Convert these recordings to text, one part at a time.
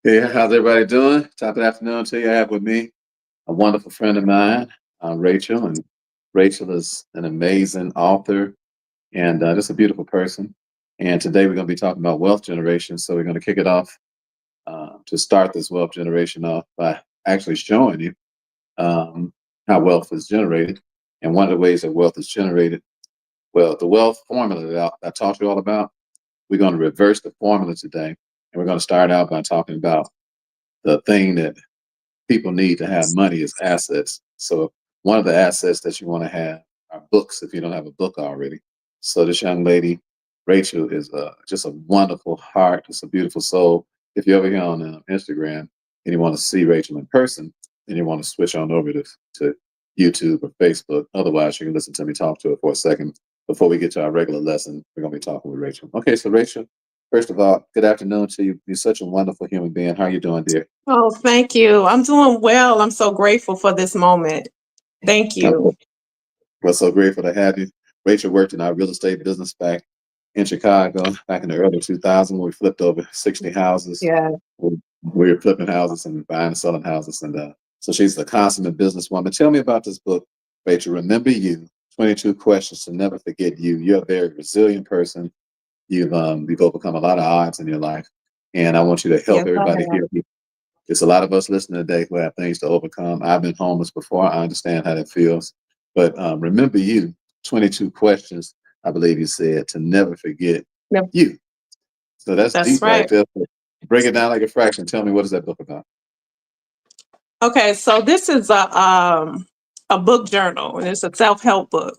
Hey, how's everybody doing? Top of the afternoon to you. I have with me a wonderful friend of mine, Rachel, and Rachel is an amazing author and just a beautiful person. And today we're going to be talking about wealth generation. So we're going to kick it off to start this wealth generation off by actually showing you how wealth is generated. And one of the ways that wealth is generated, well, the wealth formula that I talked to you all about, we're going to reverse the formula today. And we're going to start out by talking about the thing that people need to have money is assets. So one of the assets that you want to have are books if you don't have a book already. So this young lady, Rachel, is just a wonderful heart. Just a beautiful soul. If you're over here on Instagram and you want to see Rachel in person, then you want to switch on over to YouTube or Facebook. Otherwise, you can listen to me talk to her for a second before we get to our regular lesson. We're going to be talking with Rachel. Okay, so Rachel, first of all, good afternoon to you. You're such a wonderful human being. How are you doing, dear? Oh, thank you. I'm doing well. I'm so grateful for this moment. Thank I'm you. We're so grateful to have you. Rachel worked in our real estate business back in Chicago back in the early 2000s when we flipped over 60 houses. Yeah, We were flipping houses and buying and selling houses. And so she's the consummate businesswoman. Tell me about this book, Rachel. Remember You, 22 Questions to Never Forget You. You're a very resilient person. You've overcome a lot of odds in your life. And I want you to help yes, I everybody have. here. There's a lot of us listening today who have things to overcome. I've been homeless before. I understand how that feels. But remember you, 22 questions, I believe you said, to never forget Yep, you. So that's that's deep right right. there. Break it down like a fraction. Tell me, what is that book about? Okay, so this is a book journal, and it's a self-help book.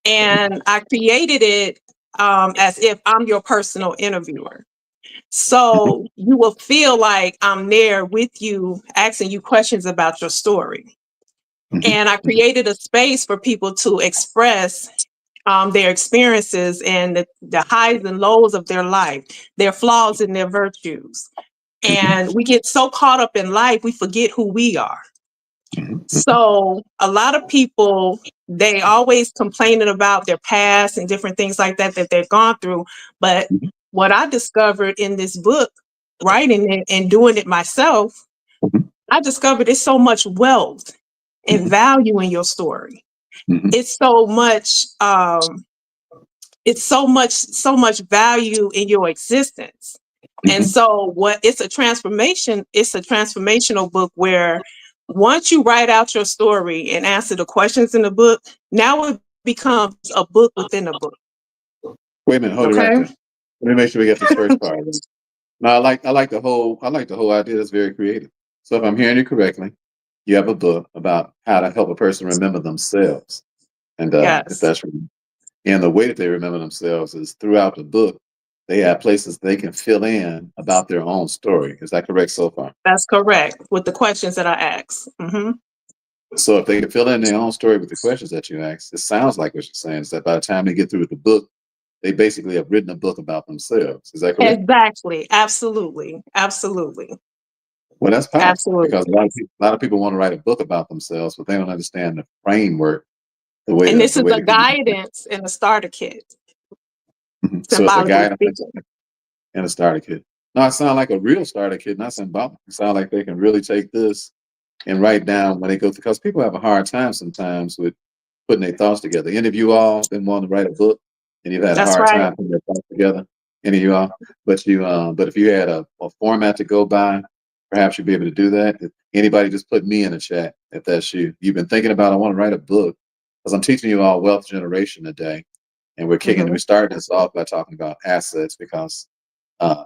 And I created it as if I'm your personal interviewer. So you will feel like I'm there with you, asking you questions about your story. Mhm, And I created a space for people to express their experiences and the highs and lows of their life, their flaws and their virtues. mhm, And we get so caught up in life, we forget who we are. mhm, mhm, So a lot of people, they always complaining about their past and different things like that that they've gone through. But mhm, what I discovered in this book, writing it and doing it myself, mhm, I discovered it's so much wealth and value in your story. mhm, It's so much so much value in your existence. And mhm, so what it's a transformational book where once you write out your story and answer the questions in the book, now it becomes a book within a book. Wait a minute, hold it right Okay. there. Let me make sure we get this first part. Now, I like the whole idea. That's very creative. So if I'm hearing you correctly, you have a book about how to help a person remember themselves. And if Yes, that's and the way that they remember themselves is throughout the book, they have places they can fill in about their own story. Is that correct so far? that's correct with the questions that I ask. So if they can fill in their own story with the questions that you ask, it sounds like what you're saying is that by the time they get through with the book, they basically have written a book about themselves. Is that correct? Exactly. Absolutely. Absolutely. Well, that's powerful because Absolutely. a lot of people want to write a book about themselves, but they don't understand the framework, the way And to this the is way a to communicate. guidance and a starter kit, So it's a symbolically guide speaking. and a starter kit. No, it sounds like a real starter kit, not symbolic. It sounds like they can really take this and write down when they go through, because people have a hard time sometimes with putting their thoughts together. Any of you all been wanting to write a book and you've had a That's hard right. time putting your thoughts together? Any of you all? But if you had a format to go by, perhaps you'd be able to do that. If anybody, just put me in the chat if that's you. You've been thinking about, I want to write a book, because I'm teaching you all wealth generation today. And we Mhm. started this off by talking about assets because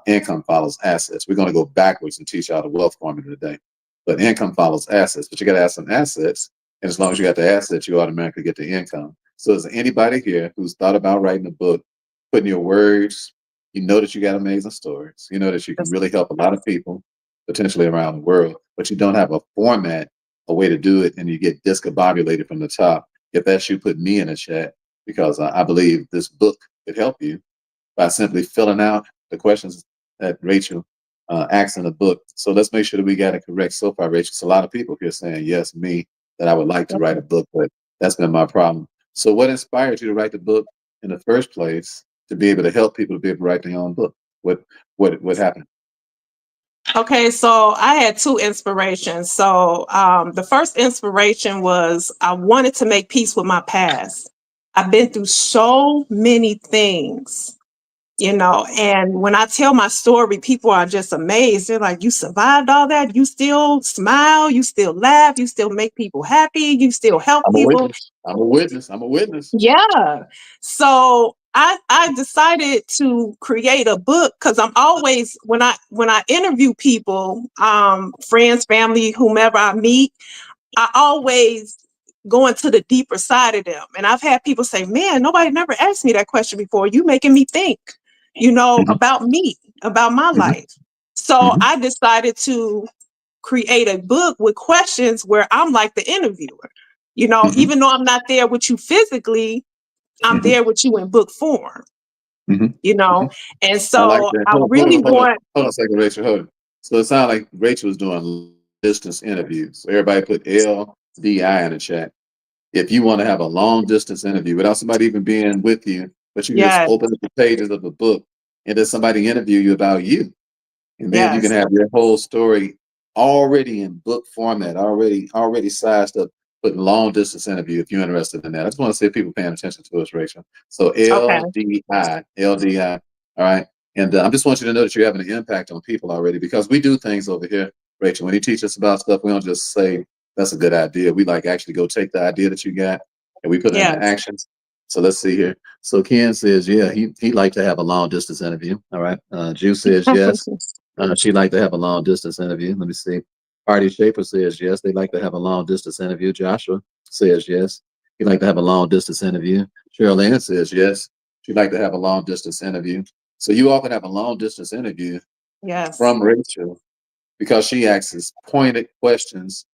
income follows assets. We're going to go backwards and teach y'all the wealth formula today. But income follows assets, but you got to have some assets. And as long as you got the assets, you automatically get the income. So is there anybody here who's thought about writing a book, putting your words, you know that you got amazing stories, you know that you can That's really help a lot of people potentially around the world, but you don't have a format, a way to do it, and you get discombobulated from the top. If that's you, put me in the chat, because I believe this book could help you by simply filling out the questions that Rachel asks in the book. So let's make sure that we got it correct so far, Rachel. So a lot of people here saying, yes, me, that I would like to write a okay. book, but that's been my problem. So what inspired you to write the book in the first place, to be able to help people to be able to write their own book? What happened? Okay, so I had two inspirations. So the first inspiration was I wanted to make peace with my past. I've been through so many things, and when I tell my story, people are just amazed. They're like, you survived all that? You still smile, you still laugh, you still make people happy, you still help I'm a people. witness. I'm a witness. I'm a witness. Yeah. So I decided to create a book because I'm always when I interview people, friends, family, whomever I meet, I always go into the deeper side of them. And I've had people say, man, nobody never asked me that question before. You making me think, Hmm. about me, about my Hmm. life. So Hmm. I decided to create a book with questions where I'm like the interviewer. Hmm. Even though I'm not there with you physically, I'm Hmm. there with you in book form, Hmm. you Hmm. know. And I like so that. I Hold really on, hold on, want, hold on a second, Rachel. Hold on. So it sounded like Rachel was doing distance interviews. So everybody put LDI in the chat. If you want to have a long distance interview without somebody even being with you, but you can just yes, open up the pages of the book and then somebody interview you about you. And then you can yes, have your whole story already in book format, already sized up, putting long distance interview if you're interested in that. I just want to see if people paying attention to us, Rachel. So okay, LDI, all right. And I just want you to know that you're having an impact on people already because we do things over here, Rachel. When you teach us about stuff, we don't just say that's a good idea. We like actually go take the idea that you got and we put it into yes. action. So let's see here. So Ken says, yeah, he'd like to have a long distance interview. All right. Jew says yes. She'd like to have a long distance interview. Let me see. Artie Schaefer says yes. They'd like to have a long distance interview. Joshua says yes. He'd like to have a long distance interview. Cheryl Ann says yes. She'd like to have a long distance interview. So you all can have a long distance interview Yes, from Rachel because she asks pointed questions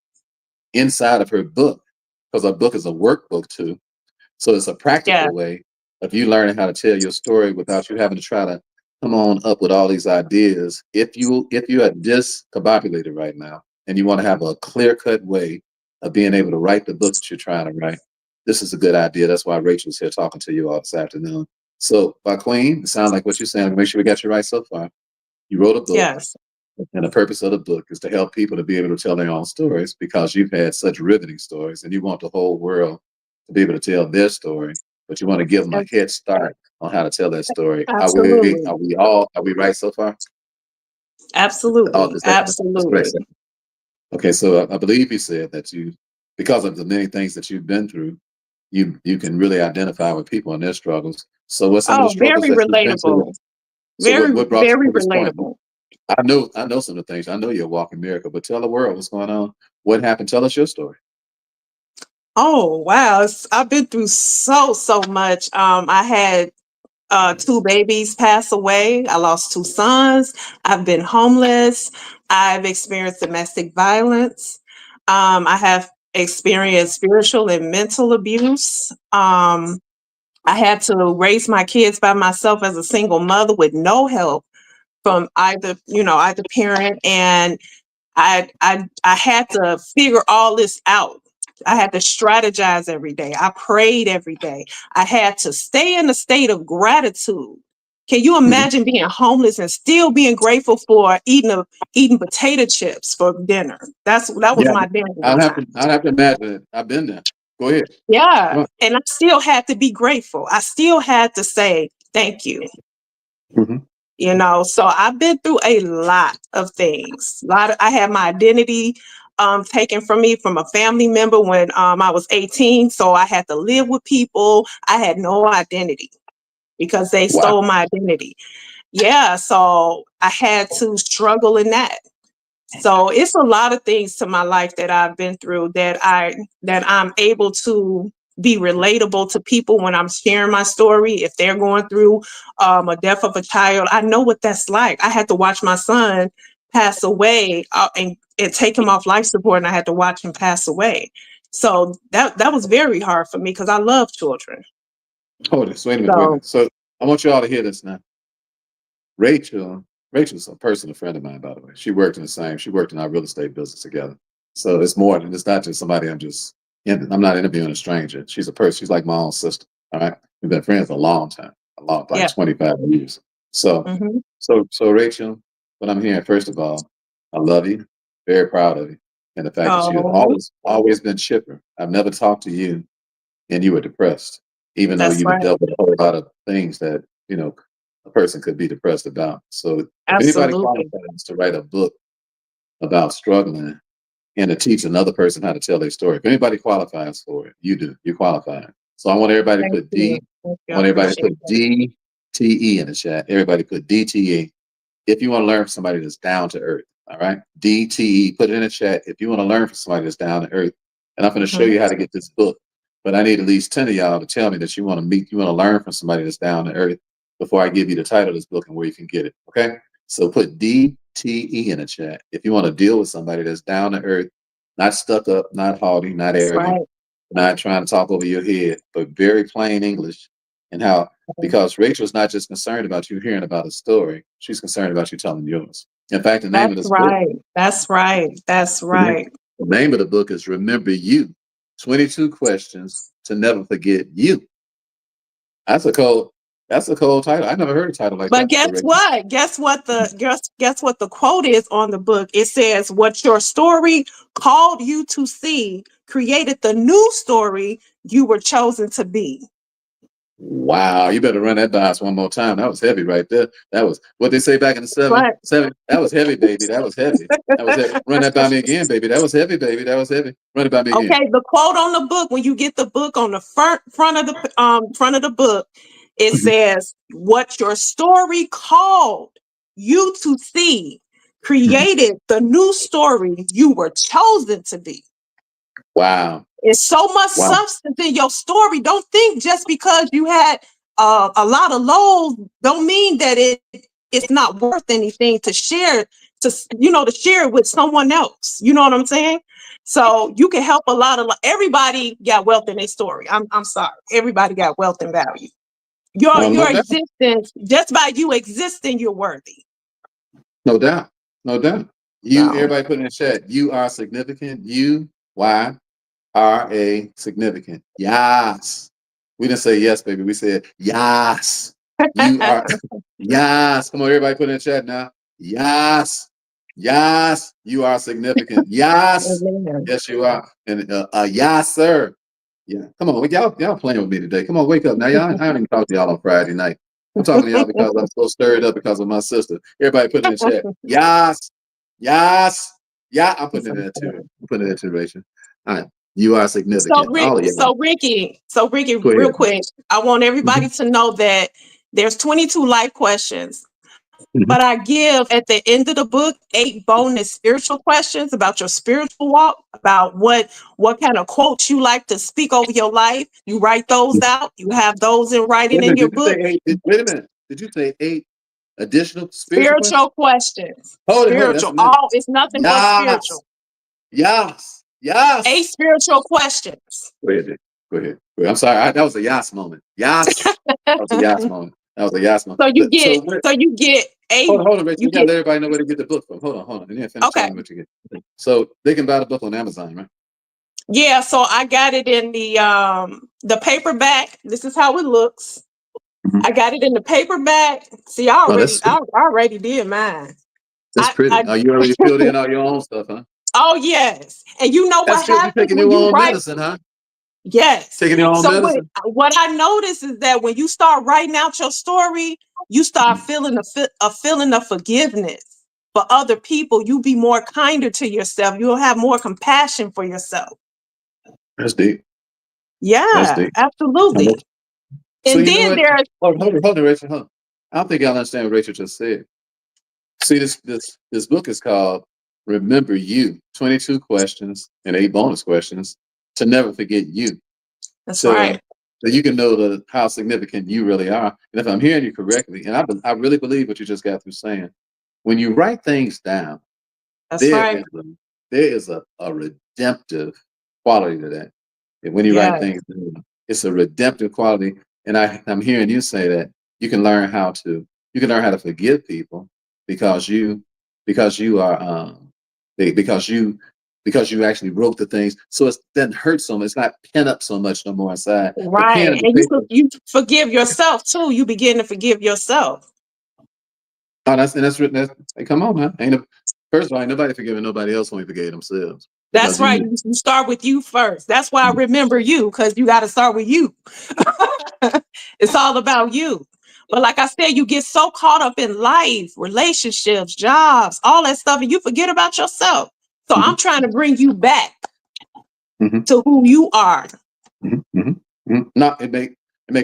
inside of her book because her book is a workbook too. So it's a yeah, practical way of you learning how to tell your story without you having to try to come on up with all these ideas. If you are discombobulated right now and you want to have a clear cut way of being able to write the book that you're trying to write, this is a good idea. That's why Rachel's here talking to you all this afternoon. So, by Queen, it sounds like what you're saying. Make sure we got you right so far. You wrote a book. yes, And the purpose of the book is to help people to be able to tell their own stories because you've had such riveting stories and you want the whole world to be able to tell their story, but you want to give them a yes, head start on how to tell that story. absolutely, Are we right so far? Oh, absolutely, that's great. absolutely. Okay, so I believe you said that you, because of the many things that you've been through, you can really identify with people and their struggles. So what some of the Oh, struggles very that you've been through? relatable, So what brought you very to this point? relatable. I know some of the things. I know you're a walking miracle, but tell the world what's going on. What happened? Tell us your story. Oh wow, I've been through so much. I had two babies pass away. I lost two sons. I've been homeless. I've experienced domestic violence. I have experienced spiritual and mental abuse. I had to raise my kids by myself as a single mother with no help from either parent, and I had to figure all this out. I had to strategize every day. I prayed every day. I had to stay in a state of gratitude. Can you Mhm. imagine being homeless and still being grateful for eating potato chips for dinner? That was Yeah, my dinner one time. I'd have to imagine it. I've been there. Go ahead. Yeah. Come on. And I still had to be grateful. I still had to say thank you. Mhm. So I've been through a lot of things. I had my identity taken from me from a family member when I was 18. So I had to live with people. I had no identity because they Wow. stole my identity. Yeah, so I had to struggle in that. So it's a lot of things to my life that I've been through that I'm able to be relatable to people when I'm sharing my story. If they're going through a death of a child, I know what that's like. I had to watch my son pass away and take him off life support, and I had to watch him pass away. So that was very hard for me because I love children. Hold it. So wait a minute. Wait a So minute. So I want you all to hear this now. Rachel, Rachel's a personal friend of mine, by the way. She worked in our real estate business together. So it's more than, it's not just somebody I'm not interviewing a stranger. She's a person. She's like my own sister. All right. We've been friends a long time, like yeah. 25 years. So, Hmm. so Rachel, what I'm hearing, first of all, I love you. Very proud of you. And the fact that you have Oh, always been chipper. I've never talked to you and you were depressed, even though that's you right. dealt with a whole lot of things that, a person could be depressed about. So if anybody Absolutely. qualifies to write a book about struggling and to teach another person how to tell their story, if anybody qualifies for it, you do. You qualify. So I want everybody to Thank put you. D. Thank I you. I want everybody to appreciate put that. DTE in the chat. Everybody put DTE if you want to learn from somebody that's down to earth. All right. DTE, put it in the chat if you want to learn from somebody that's down to earth. And I'm going to show Mhm. you how to get this book. But I need at least 10 of y'all to tell me that you want to learn from somebody that's down to earth before I give you the title of this book and where you can get it. Okay. So put DTE in the chat if you want to deal with somebody that's down to earth, not stuck up, not haughty, not That's arrogant, right. not trying to talk over your head, but very plain English. And how, because Rachel's not just concerned about you hearing about a story, she's concerned about you telling yours. In fact, the name That's of this book, right. That's right. That's the name, right. the name of the book is Remember You, 22 Questions to Never Forget You. That's a cold, that's a cold title. I never heard a title like But that guess before, Rachel. what? Guess what the quote is on the book? It says, "What your story called you to see created the new story you were chosen to be." Wow, you better run that by us one more time. That was heavy right there. That was what they say back in the Right. seven. That was heavy, baby. That was heavy. That was heavy. Run that by me again, baby. That was heavy, baby. That was heavy. Run it by me again. Okay, the quote on the book, when you get the book, on the front of the book, it Mhm. says, "What your story called you to see Mhm. created the new story you were chosen to be." Wow. It's so much Wow. substance in your story. Don't think just because you had a lot of lows, don't mean that it's not worth anything to share, to share it with someone else. You know what I'm saying? So you can help a lot of, everybody got wealth in their story. I'm sorry, everybody got wealth and value. Your No doubt. existence, just by you existing, you're worthy. No doubt. No doubt. So Everybody put in the chat, you are significant. UYRA significant. Yes. We didn't say yes, baby. We said yes. You are, yes. Come on, everybody put in the chat now. Yes. Yes. You are significant. Yes. amen. Yes, you are. And yes, sir. Yeah. Come on. Y'all playing with me today. Come on, wake up. Now, I don't even talk to y'all on Friday night. I'm talking to y'all because I'm so stirred up because of my sister. Everybody put in the chat. Yes. Yes. Yeah. I'm putting it in there too. I'm putting it in there too, Rachel. All right. You are So significant. Rick, All of y'all. so Ricky, Go real ahead. quick, I want everybody Mhm. to know that there's 22 life questions, Mhm. but I give at the end of the book 8 bonus spiritual questions about your spiritual walk, about what kind of quotes you like to speak over your life. You write those out. You have those in Wait writing a in minute. your Did you say book. eight? Wait a minute. Did you say 8 additional spiritual questions? Spiritual questions. Hold it. That's Spiritual. a minute. All it's nothing but Yes. spiritual. Yes. 8 Yes. spiritual questions. Go ahead. Dick. Go ahead. Go ahead. I'm sorry. That was a yes moment. Yes. That was a yes moment. That was a yes moment. So you get So what? so you get Hold a on, hold on, Rachel. you You gotta get let everybody know where to get the book from. Hold on. You didn't finish okay. telling me what you get. So they can buy the book on Amazon, right? Yeah, so I got it in the paperback. This is how it looks. Mhm. I got it in the paperback. See, Oh, that's I already did mine. that's pretty. I Oh, you already filled in all your own stuff, huh? Oh yes. And you know That's what good. You happens taking when your you own write? medicine, huh? Yes. Taking your own So medicine. what I notice is that when you start writing out your story, you start Mhm. feeling a feeling of forgiveness for other people. You be more kinder to yourself. You'll have more compassion for yourself. That's deep. That's Yeah, deep. absolutely. So And you know then what? there's Hold on, Rachel. Hold on. I don't think y'all understand what Rachel just said. See, this book is called Remember You, 22 questions and 8 bonus questions to never forget you. That's So right. that you can know how significant you really are. And if I'm hearing you correctly, and I really believe what you just got through saying, when you write things down, That's there right. is a, there is a redemptive quality to that. And when you write Yeah. things down, it's a redemptive quality. And I'm hearing you say that you can learn how to forgive people because you are because you actually wrote the things, so it doesn't hurt so much. It's not pent up so much no more inside. The pen Right. and the And paper. you forgive yourself too. You begin to forgive yourself. Oh, that's written. Hey, come on, man. First of all, ain't nobody forgiving nobody else when we forgave themselves. That's Because you right. knew. You start with you first. That's why I remember you, because you got to start with you. It's all about you. But like I said, you get so caught up in life, relationships, jobs, all that stuff, and you forget about yourself. So Mhm, I'm trying to bring you back mhm, to who you are. mhm, mhm, mhm. No, it make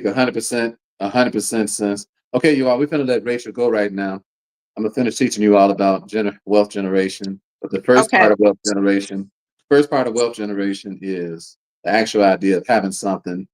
100% sense. Okay, you all, we're gonna let Rachel go right now. I'm gonna finish teaching you all about wealth generation. But the Okay. first part of wealth generation is the actual idea of having something,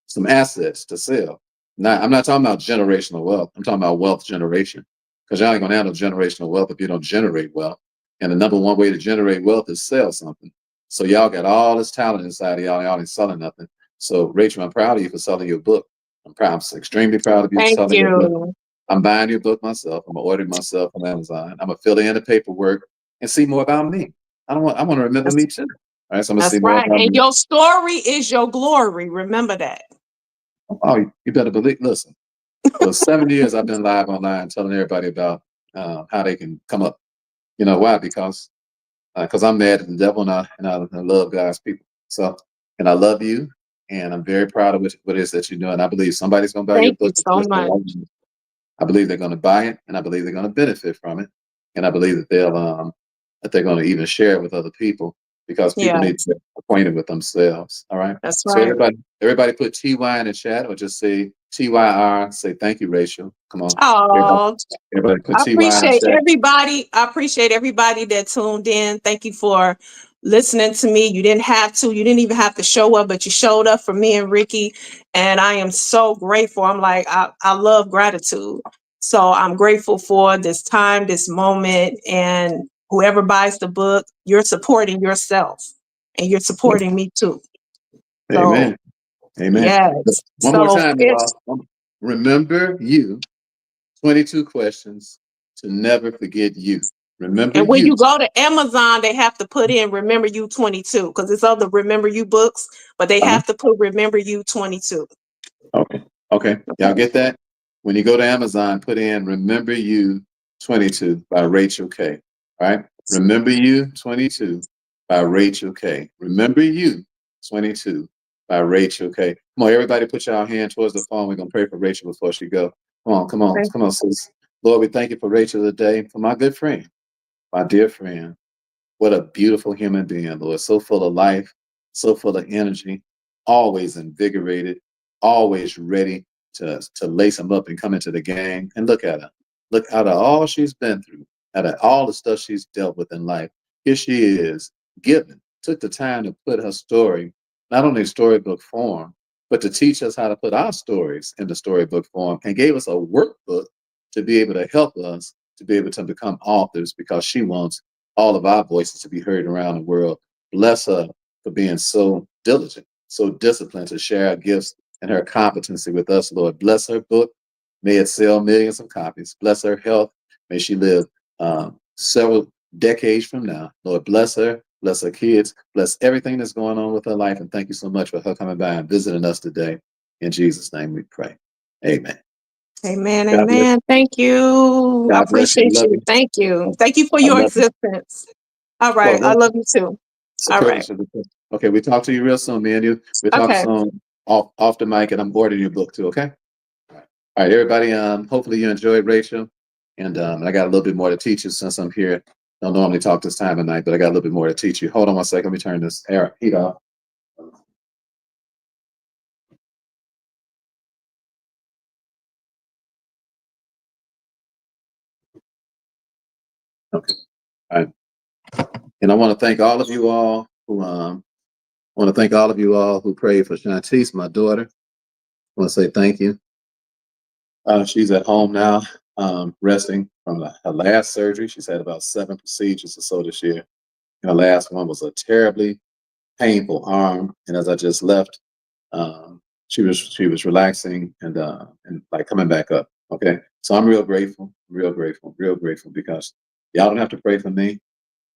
some assets to sell. Now, I'm not talking about generational wealth. I'm talking about wealth generation. Because y'all ain't gonna handle generational wealth if you don't generate wealth. And the number one way to generate wealth is sell something. So y'all got all this talent inside of y'all. Y'all ain't selling nothing. So Rachel, I'm proud of you for selling your book. I'm extremely proud of you for Thank selling your book. you. I'm buying your book myself. I'm gonna order it myself on Amazon. I'm gonna fill in the paperwork and see more about me. I want to remember That's, me too. All right, so I'm gonna that's see more right. about And me. your story is your glory. Remember that. Oh, you better believe. Listen, for 7 years I've been live online telling everybody about how they can come up. You know why? Because I'm mad at the devil and I love God's people. So and I love you, and I'm very proud of what it is that you're doing. I believe somebody's gonna buy your Thank you book. so much. I believe they're going to buy it, and I believe they're going to benefit from it, and I believe that they're going to even share it with other people because people Yeah, need to get acquainted with themselves. All right. that's So right. everybody put TY in the chat, or just say TYR. Say thank you, Rachel. Come on, everybody, Oh, everybody put I TY in the appreciate chat. everybody. I appreciate everybody that tuned in. Thank you for listening to me. You didn't have to. You didn't even have to show up, but you showed up for me and Ricky, and I am so grateful. I'm like, I love gratitude. So I'm grateful for this time, this moment, and whoever buys the book, you're supporting yourself, and you're Yep. supporting me too. So Amen. Amen. yes. One more So time, if y'all. Remember you. 22 questions to never forget you. Remember And when you. you go to Amazon, they have to put in Remember You 22 because it's other Remember You books, but they Uh-huh. have to put Remember You 22. Okay. Okay. Y'all Okay. get that? When you go to Amazon, put in Remember You 22 by Rachel K. All right. Remember You 22 by Rachel K. Remember You 22 by Rachel K. Come on, everybody put your hand towards the phone. We're going to pray for Rachel before she go. Come on, sis. Lord, we thank you for Rachel today, for my good friend, my dear friend. What a beautiful human being, Lord. So full of life, so full of energy, always invigorated, always ready to lace them up and come into the game. And look at her. Look out of all she's been through, out of all the stuff she's dealt with in life. Here she is, given, took the time to put her story, not only in storybook form, but to teach us how to put our stories into storybook form and gave us a workbook to be able to help us to be able to become authors because she wants all of our voices to be heard around the world. Bless her for being so diligent, so disciplined to share her gifts and her competency with us, Lord. Bless her book. May it sell millions of copies. Bless her health. May she live several decades from now. Lord, bless her kids, bless everything that's going on with her life. And thank you so much for her coming by and visiting us today. In Jesus' name we pray. Amen. Amen. God bless. Amen. Thank you. I God bless you. appreciate Love you. you. Thank you. Thank you for I your love you. existence. All right. I Well, love you too. it's a All right. privilege. Okay, we talk to you real soon, me and you. We talk Okay. soon off the mic, and I'm ordering your book too. Okay. All right, everybody. Hopefully you enjoyed Rachel, and I got a little bit more to teach you since I'm here. Don't normally talk this time of night, but I got a little bit more to teach you. Hold on one second. Let me turn this heat off. Okay. All right. And I want to thank all of you all who prayed for Shantice, my daughter. I want to say thank you. She's at home now, resting from her last surgery. She's had about 7 procedures or so this year. And the last one was a terribly painful arm. And as I just left, she was relaxing and like coming back up. Okay, so I'm real grateful, real grateful because y'all don't have to pray for me,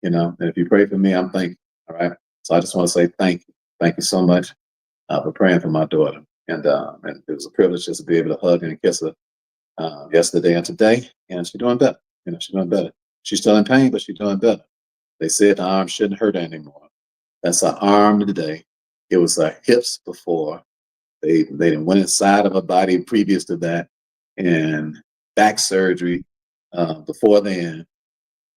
you know. And if you pray for me, I'm thankful. All right. So I just want to say thank you so much for praying for my daughter. And it was a privilege just to be able to hug and kiss her yesterday and today, and she's doing better. You know, she's doing better. She's still in pain, but she's doing better. They said the arm shouldn't hurt anymore. That's her arm today. It was her hips before. They didn't went inside of her body previous to that, and back surgery before then.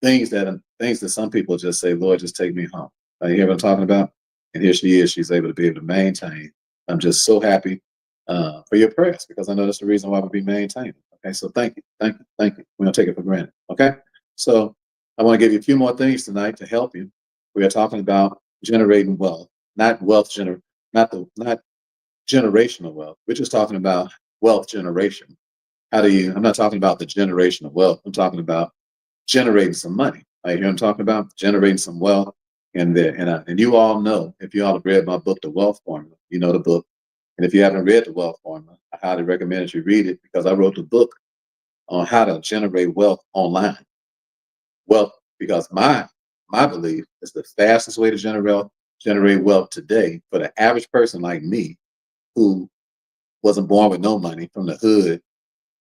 Things that some people just say, Lord, just take me home. You hear what I'm talking about? And here she is. She's able to be able to maintain. I'm just so happy for your prayers, because I know that's the reason why we'll be maintaining. Okay, so thank you, thank you, thank you. We don't take it for granted. Okay, so I want to give you a few more things tonight to help you. We are talking about generating wealth, not not generational wealth. We're just talking about wealth generation. I'm not talking about the generation of wealth. I'm talking about generating some money. You hear what I'm talking about? Generating some wealth. And you all know, if you all have read my book, The Wealth Formula, you know the book. And if you haven't read The Wealth Formula, I highly recommend that you read it, because I wrote the book on how to generate wealth online. Wealth, because my belief is the fastest way to generate wealth today for the average person like me, who wasn't born with no money, from the hood.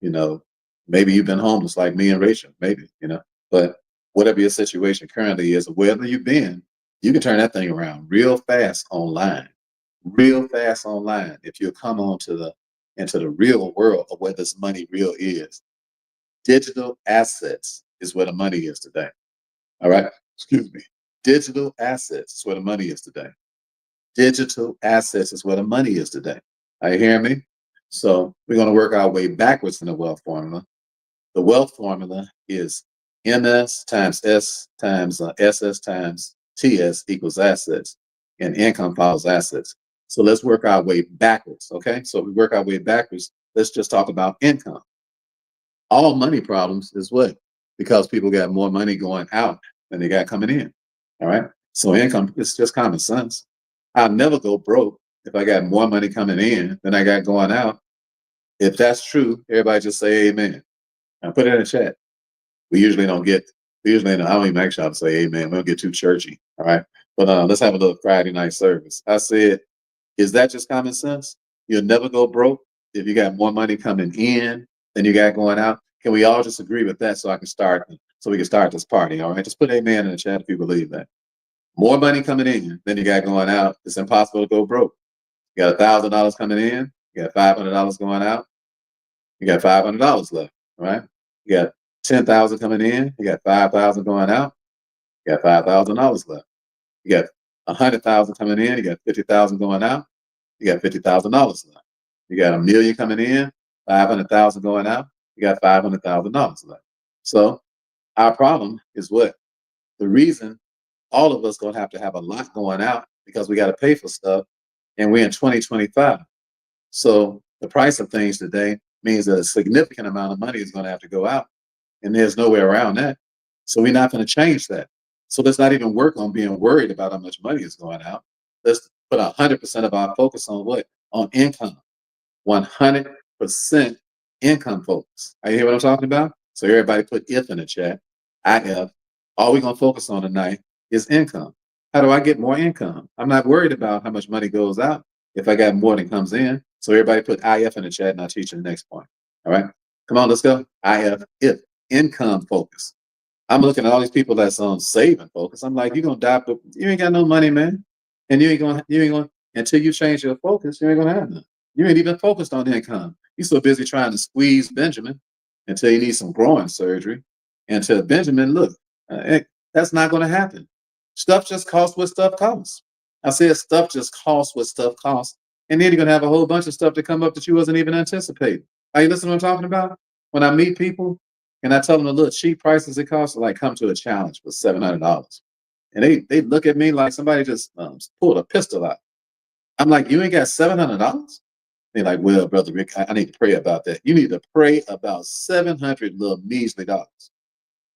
You know, maybe you've been homeless like me and Rachel, maybe, but whatever your situation currently is, or wherever you've been, you can turn that thing around real fast online, if you come on into the real world of where this money real is. Digital assets is where the money is today. All right. Excuse me. Digital assets is where the money is today. Digital assets is where the money is today. Are you hearing me? So we're going to work our way backwards in the wealth formula. The wealth formula is MS times S times SS times TS equals assets, and income follows assets. So let's work our way backwards. Okay. So we work our way backwards. Let's just talk about income. All money problems is what? Because people got more money going out than they got coming in. All right. So income, it's just common sense. I'll never go broke if I got more money coming in than I got going out. If that's true, everybody just say amen. And put it in the chat. We usually don't, I don't even make sure to say amen. We don't get too churchy. All right. But let's have a little Friday night service. I said, is that just common sense? You'll never go broke if you got more money coming in than you got going out. Can we all just agree with that, so we can start this party? All right. Just put amen in the chat if you believe that. More money coming in than you got going out. It's impossible to go broke. You got $1,000 coming in. You got $500 going out. You got $500 left. Right? You got 10,000 coming in. You got 5,000 going out. You got $5,000 left. You got 100,000 coming in. You got 50,000 going out. You got $50,000 left. You got $1 million coming in. 500,000 going out. You got $500,000 left. So our problem is what? The reason all of us gonna have to have a lot going out, because we got to pay for stuff, and we're in 2025. So the price of things today means that a significant amount of money is going to have to go out, and there's no way around that. So we're not going to change that. So let's not even work on being worried about how much money is going out. Let's put 100% of our focus on what? On income. 100% income focus. Are you hear what I'm talking about? So everybody put if in the chat. IF. All we're going to focus on tonight is income. How do I get more income? I'm not worried about how much money goes out if I got more than comes in. So everybody put IF in the chat, and I'll teach you the next point. All right. Come on, let's go. IF, if, income focus. I'm looking at all these people that's on saving focus. I'm like, you're gonna die, but you ain't got no money, man. And you ain't gonna until you change your focus, you ain't gonna have none. You ain't even focused on income. You're so busy trying to squeeze Benjamin until you need some growing surgery. Until Benjamin, look, that's not gonna happen. Stuff just costs what stuff costs. I said stuff just costs what stuff costs. And then you're gonna have a whole bunch of stuff to come up that you wasn't even anticipating. Are you listening to what I'm talking about? When I meet people and I tell them the little cheap prices it costs, like come to a challenge for $700. And they look at me like somebody just pulled a pistol out. I'm like, you ain't got $700? They're like, well, Brother Rick, I need to pray about that. You need to pray about 700 little measly dollars.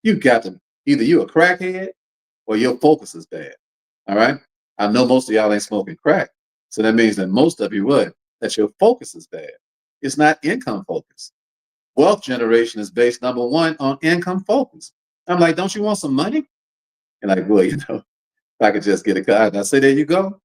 You got to, either you a crackhead or your focus is bad. All right. I know most of y'all ain't smoking crack. So that means that most of you would, that your focus is bad. It's not income focus. Wealth generation is based, number one, on income focus. I'm like, don't you want some money? And like, well, if I could just get a car. And I say, there you go.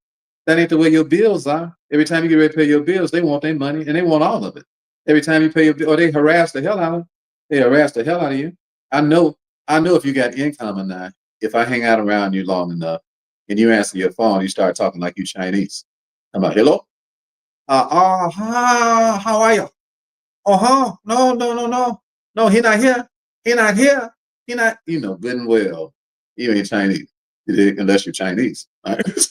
That ain't the way your bills are. Every time you get ready to pay your bills, they want their money and they want all of it. Every time you pay your bill, or they harass the hell out of you. They harass the hell out of you. I know I know if you got income or not. If I hang out around you long enough and you answer your phone, you start talking like you Chinese. I'm like, hello? How are you? Uh-huh. No, no, no, no. No, he not here. He not here. He not, good and well. You ain't Chinese. Unless you're Chinese. All right?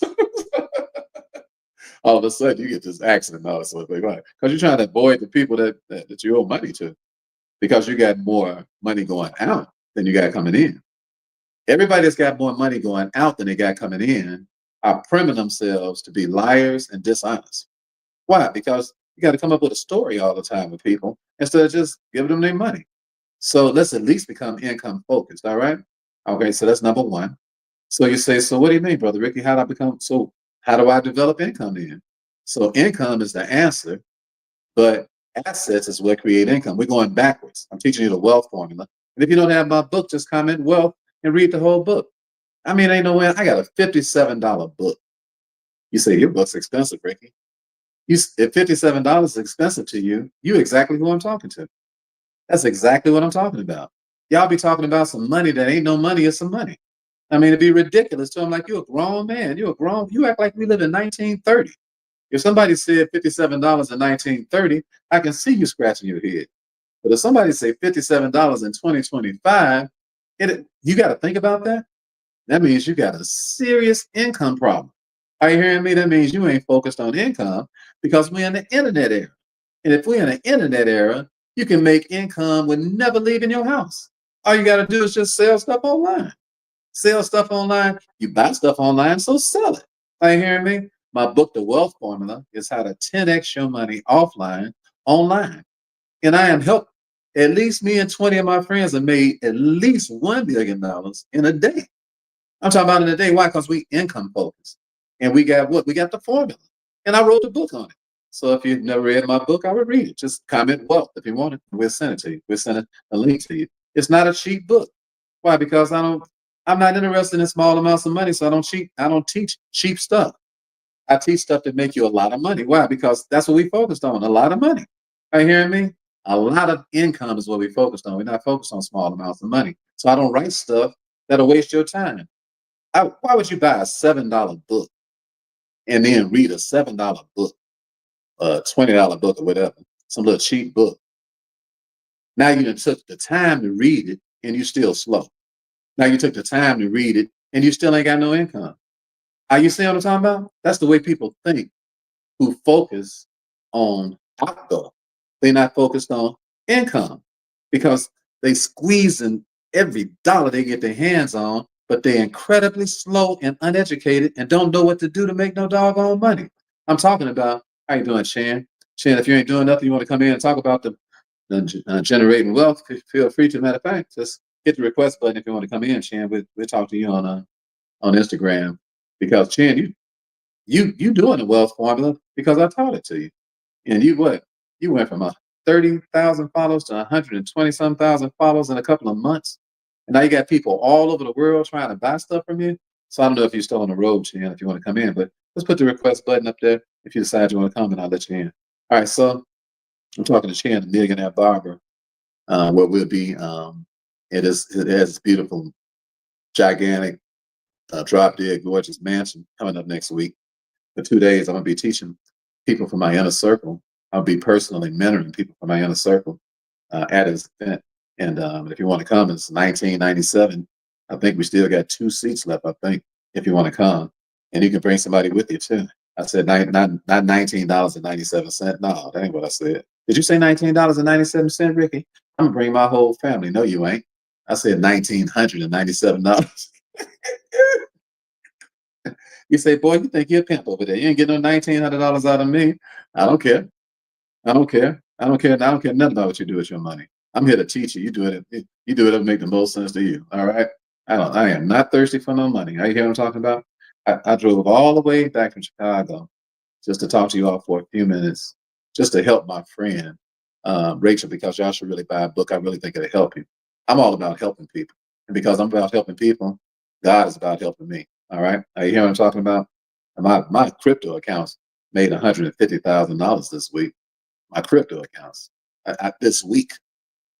All of a sudden you get this accent and all this sort of thing. Right. Because you're trying to avoid the people that you owe money to because you got more money going out than you got coming in. Everybody that's got more money going out than they got coming in are priming themselves to be liars and dishonest. Why? Because you got to come up with a story all the time with people instead of just giving them their money. So let's at least become income focused. All right. Okay. So that's number one. So you say, so what do you mean, Brother Ricky? How do I develop income then? So income is the answer, but assets is what create income. We're going backwards. I'm teaching you the wealth formula. And if you don't have my book, just comment wealth and read the whole book. I mean, ain't no way. I got a $57 book. You say your book's expensive, Ricky. If $57 is expensive to you, you exactly who I'm talking to. That's exactly what I'm talking about. Y'all be talking about some money that ain't no money, it's some money. I mean, it'd be ridiculous to them like you're a grown man. You act like we live in 1930. If somebody said $57 in 1930, I can see you scratching your head. But if somebody say $57 in 2025, you got to think about that. That means you got a serious income problem. Are you hearing me? That means you ain't focused on income because we're in the internet era. And if we're in the internet era, you can make income with never leaving your house. All you got to do is just sell stuff online. Sell stuff online. You buy stuff online, so sell it. Are you hearing me? My book, The Wealth Formula, is how to 10x your money offline, online. And I am helping. At least me and 20 of my friends have made at least $1 billion in a day. I'm talking about in a day. Why? Because we income focused. And we got what? We got the formula. And I wrote the book on it. So if you've never read my book, I would read it. Just comment wealth if you want it. We'll send it to you. We'll send a link to you. It's not a cheap book. Why? Because I'm not interested in small amounts of money, so I don't teach cheap stuff. I teach stuff that make you a lot of money. Why? Because that's what we focused on, a lot of money. Are you hearing me? A lot of income is what we focused on. We're not focused on small amounts of money. So I don't write stuff that'll waste your time. Why would you buy a $7 book and then read a $7 book, a $20 book or whatever, some little cheap book? Now you took the time to read it and you still slow. Now you took the time to read it and you still ain't got no income. Are you seeing what I'm talking about? That's the way people think who focus on outgo. They're not focused on income because they squeeze in every dollar they get their hands on, but they're incredibly slow and uneducated and don't know what to do to make no doggone money. I'm talking about, how you doing, Chan? Chan, if you ain't doing nothing, you want to come in and talk about the generating wealth, feel free to. Matter of fact, just hit the request button if you want to come in, Chan. We'll talk to you on Instagram because Chan, you doing the wealth formula because I taught it to you. And you what? You went from 30,000 followers to 120 some thousand followers in a couple of months. And now you got people all over the world trying to buy stuff from you. So I don't know if you're still on the road, Chan, if you want to come in, but let's put the request button up there if you decide you want to come and I'll let you in. All right, so I'm talking to Chan, the millionaire barber, where we'll be. It has this beautiful, gigantic, drop dead, gorgeous mansion coming up next week. For 2 days, I'm gonna be teaching people from my inner circle. I'll be personally mentoring people from my inner circle at his event. And if you want to come, it's 1997. I think we still got 2 seats left. I think if you want to come, and you can bring somebody with you too. I said not $19.97. No, that ain't what I said. Did you say $19.97, Ricky? I'm gonna bring my whole family. No, you ain't. I said $1,997. You say, boy, you think you're a pimp over there. You ain't getting no $1,900 out of me. I don't care. I don't care. I don't care. I don't care nothing about what you do with your money. I'm here to teach you. You do it. You do it. It'll make the most sense to you. All right. I am not thirsty for no money. Are you hear what I'm talking about? I drove all the way back from Chicago just to talk to you all for a few minutes, just to help my friend Rachel, because y'all should really buy a book. I really think it'll help you. I'm all about helping people, and because I'm about helping people, God is about helping me. All right. Are you hear what I'm talking about? My crypto accounts made $150,000 this week. My crypto accounts this week.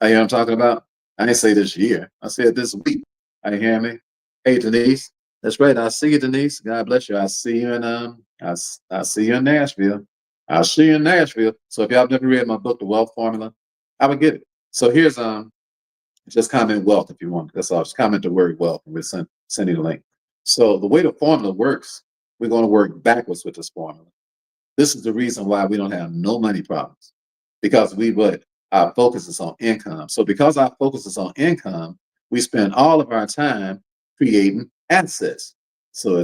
You know what I'm talking about? I didn't say this year. I said this week. Are you hearing me? Hey, Denise. That's right. I'll see you, Denise. God bless you. I'll see you in I'll see you in Nashville. I'll see you in Nashville. So if y'all have never read my book, The Wealth Formula, I would get it. So here's just comment wealth if you want. That's all. Just comment the word wealth and we'll send you the link. So the way the formula works, we're going to work backwards with this formula. This is the reason why we don't have no money problems, because our focus is on income. So because our focus is on income, we spend all of our time creating assets. So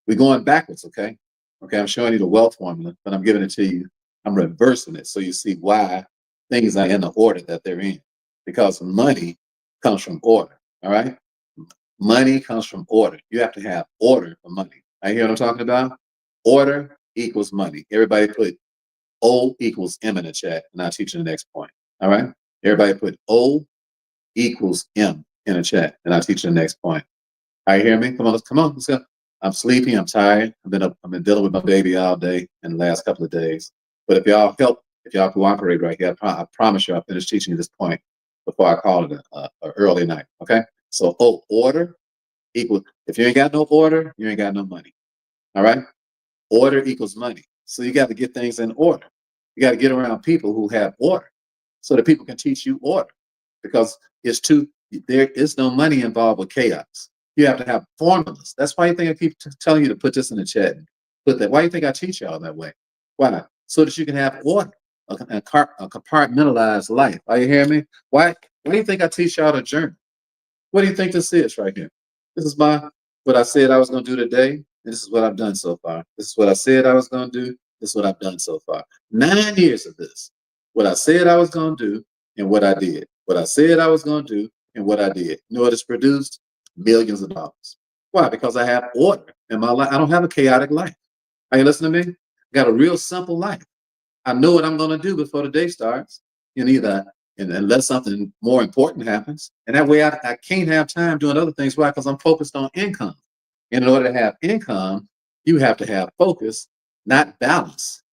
we're going backwards, okay? Okay, I'm showing you the wealth formula, but I'm giving it to you. I'm reversing it so you see why things are in the order that they're in. Because money comes from order, all right? Money comes from order. You have to have order for money. I hear what I'm talking about? Order equals money. Everybody put O equals M in the chat, and I'll teach you the next point. All right? Everybody put O equals M in the chat, and I'll teach you the next point. All right, hear me? Come on, let's go. I'm sleepy, I'm tired. I've been dealing with my baby all day in the last couple of days. But if y'all cooperate right here, I promise you I'll finish teaching you this point before I call it an early night. Okay? So order equals, if you ain't got no order, you ain't got no money. All right? Order equals money. So you got to get things in order. You got to get around people who have order so that people can teach you order, because there is no money involved with chaos. You have to have formulas. That's why you think I keep telling you to put this in the chat. Put that. Why do you think I teach y'all that way? Why? So that you can have order, a compartmentalized life. Are you hearing me? Why do you think I teach y'all to journey? What do you think this is right here? This is what I said I was going to do today, and this is what I've done so far. This is what I said I was going to do. This is what I've done so far. 9 years of this. What I said I was going to do and what I did. What I said I was going to do and what I did. You know what it's produced? Millions of dollars. Why? Because I have order in my life. I don't have a chaotic life. Are you listening to me? I got a real simple life. I know what I'm going to do before the day starts. And unless something more important happens. And that way I can't have time doing other things. Why? Because I'm focused on income. And in order to have income, you have to have focus, not balance.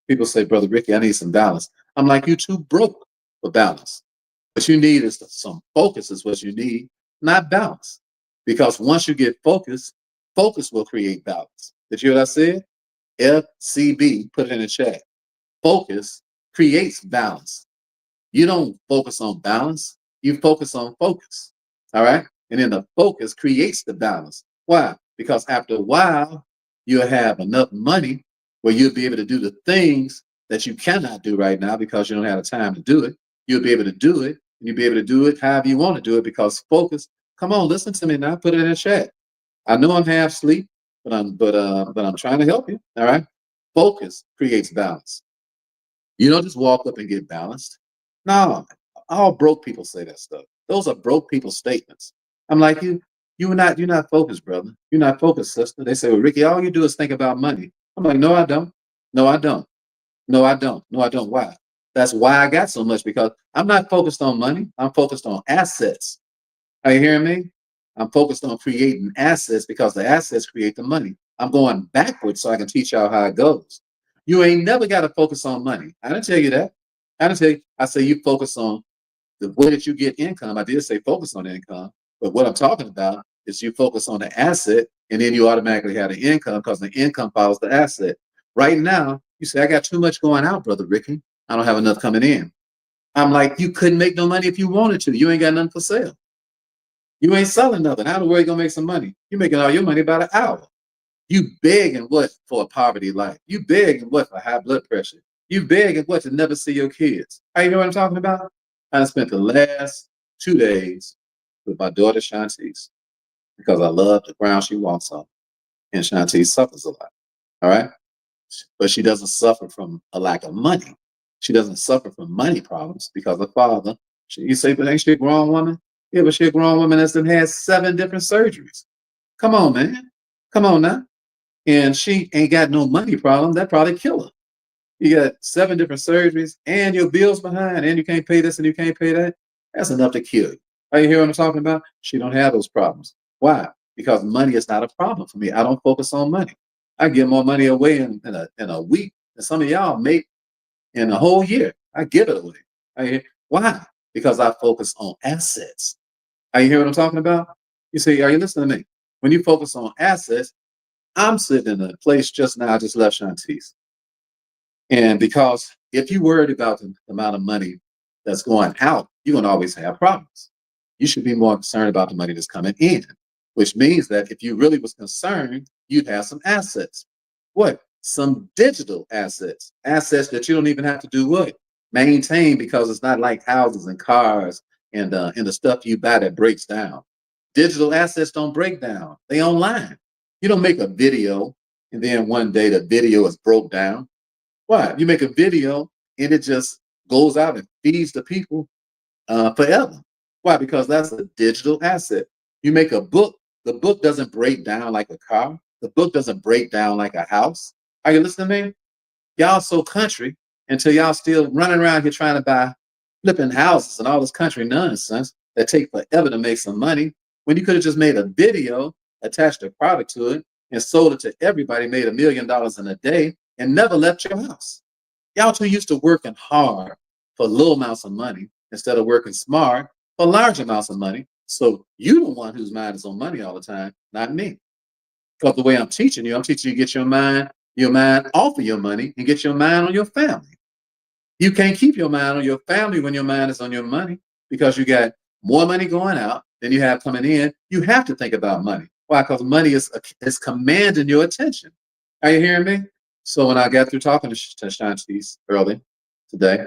People say, Brother Ricky, I need some balance. I'm like, you too broke for balance. What you need is some focus is what you need, not balance. Because once you get focused, focus will create balance. Did you hear what I said? FCB, put it in the chat. Focus creates balance. You don't focus on balance, you focus on focus. All right? And then the focus creates the balance. Why? Because after a while, you'll have enough money where you'll be able to do the things that you cannot do right now because you don't have the time to do it. You'll be able to do it, and you'll be able to do it however you want to do it, because focus. Come on, listen to me now. Put it in the chat. I know I'm half asleep, but I'm trying to help you. All right? Focus creates balance. You don't just walk up and get balanced. No, all broke people say that stuff. Those are broke people statements. I'm like, you're not focused, brother. You're not focused, sister. They say, well, Ricky, all you do is think about money. I'm like, no, I don't. No, I don't. No, I don't. No, I don't. Why? That's why I got so much, because I'm not focused on money. I'm focused on assets. Are you hearing me? I'm focused on creating assets because the assets create the money. I'm going backwards so I can teach y'all how it goes. You ain't never got to focus on money. I didn't tell you that. I didn't tell you. I say you focus on the way that you get income. I did say focus on income, but what I'm talking about is you focus on the asset, and then you automatically have the income because the income follows the asset. Right now, you say, I got too much going out, Brother Ricky. I don't have enough coming in. I'm like, you couldn't make no money if you wanted to. You ain't got nothing for sale. You ain't selling nothing. How the world you gonna make some money? You're making all your money by the hour. You begging what for a poverty life? You begging what for high blood pressure? You begging what to never see your kids? You know what I'm talking about? I spent the last 2 days with my daughter Shantice because I love the ground she walks on, and Shantice suffers a lot. All right, but she doesn't suffer from a lack of money. She doesn't suffer from money problems because her father. You say, but ain't she a grown woman? Yeah, but she a grown woman that's done had 7 different surgeries. Come on, man. Come on now. And she ain't got no money problem. That probably kill her. You got 7 different surgeries and your bills behind, and you can't pay this and you can't pay that. That's enough to kill you. Are you hear what I'm talking about? She don't have those problems. Why? Because money is not a problem for me. I don't focus on money. I give more money away in a week than some of y'all make in a whole year. I give it away. Why? because I focus on assets. Are you hear what I'm talking about? You see, are you listening to me? When you focus on assets, I'm sitting in a place just now, I just left Shantice. And because if you worried about the amount of money that's going out, you're going to always have problems. You should be more concerned about the money that's coming in, which means that if you really was concerned, you'd have some assets. What? Some digital assets, assets that you don't even have to do what? Maintain, because it's not like houses and cars and the stuff you buy that breaks down. Digital assets don't break down. They online. You don't make a video and then one day the video is broke down. Why? You make a video and it just goes out and feeds the people forever. Why? Because that's a digital asset. You make a book, the book doesn't break down like a car. The book doesn't break down like a house. Are you listening to me? Y'all so country until y'all still running around here trying to buy flipping houses and all this country nonsense that take forever to make some money when you could have just made a video, attached a product to it, and sold it to everybody, made $1 million in a day, and never left your house. Y'all too used to working hard for little amounts of money instead of working smart for large amounts of money. So you the one whose mind is on money all the time, not me. Because the way I'm teaching you to get your mind off of your money and get your mind on your family. You can't keep your mind on your family when your mind is on your money because you got more money going out than you have coming in. You have to think about money. Why? Because money is commanding your attention. Are you hearing me? So when I got through talking to Shantice early today,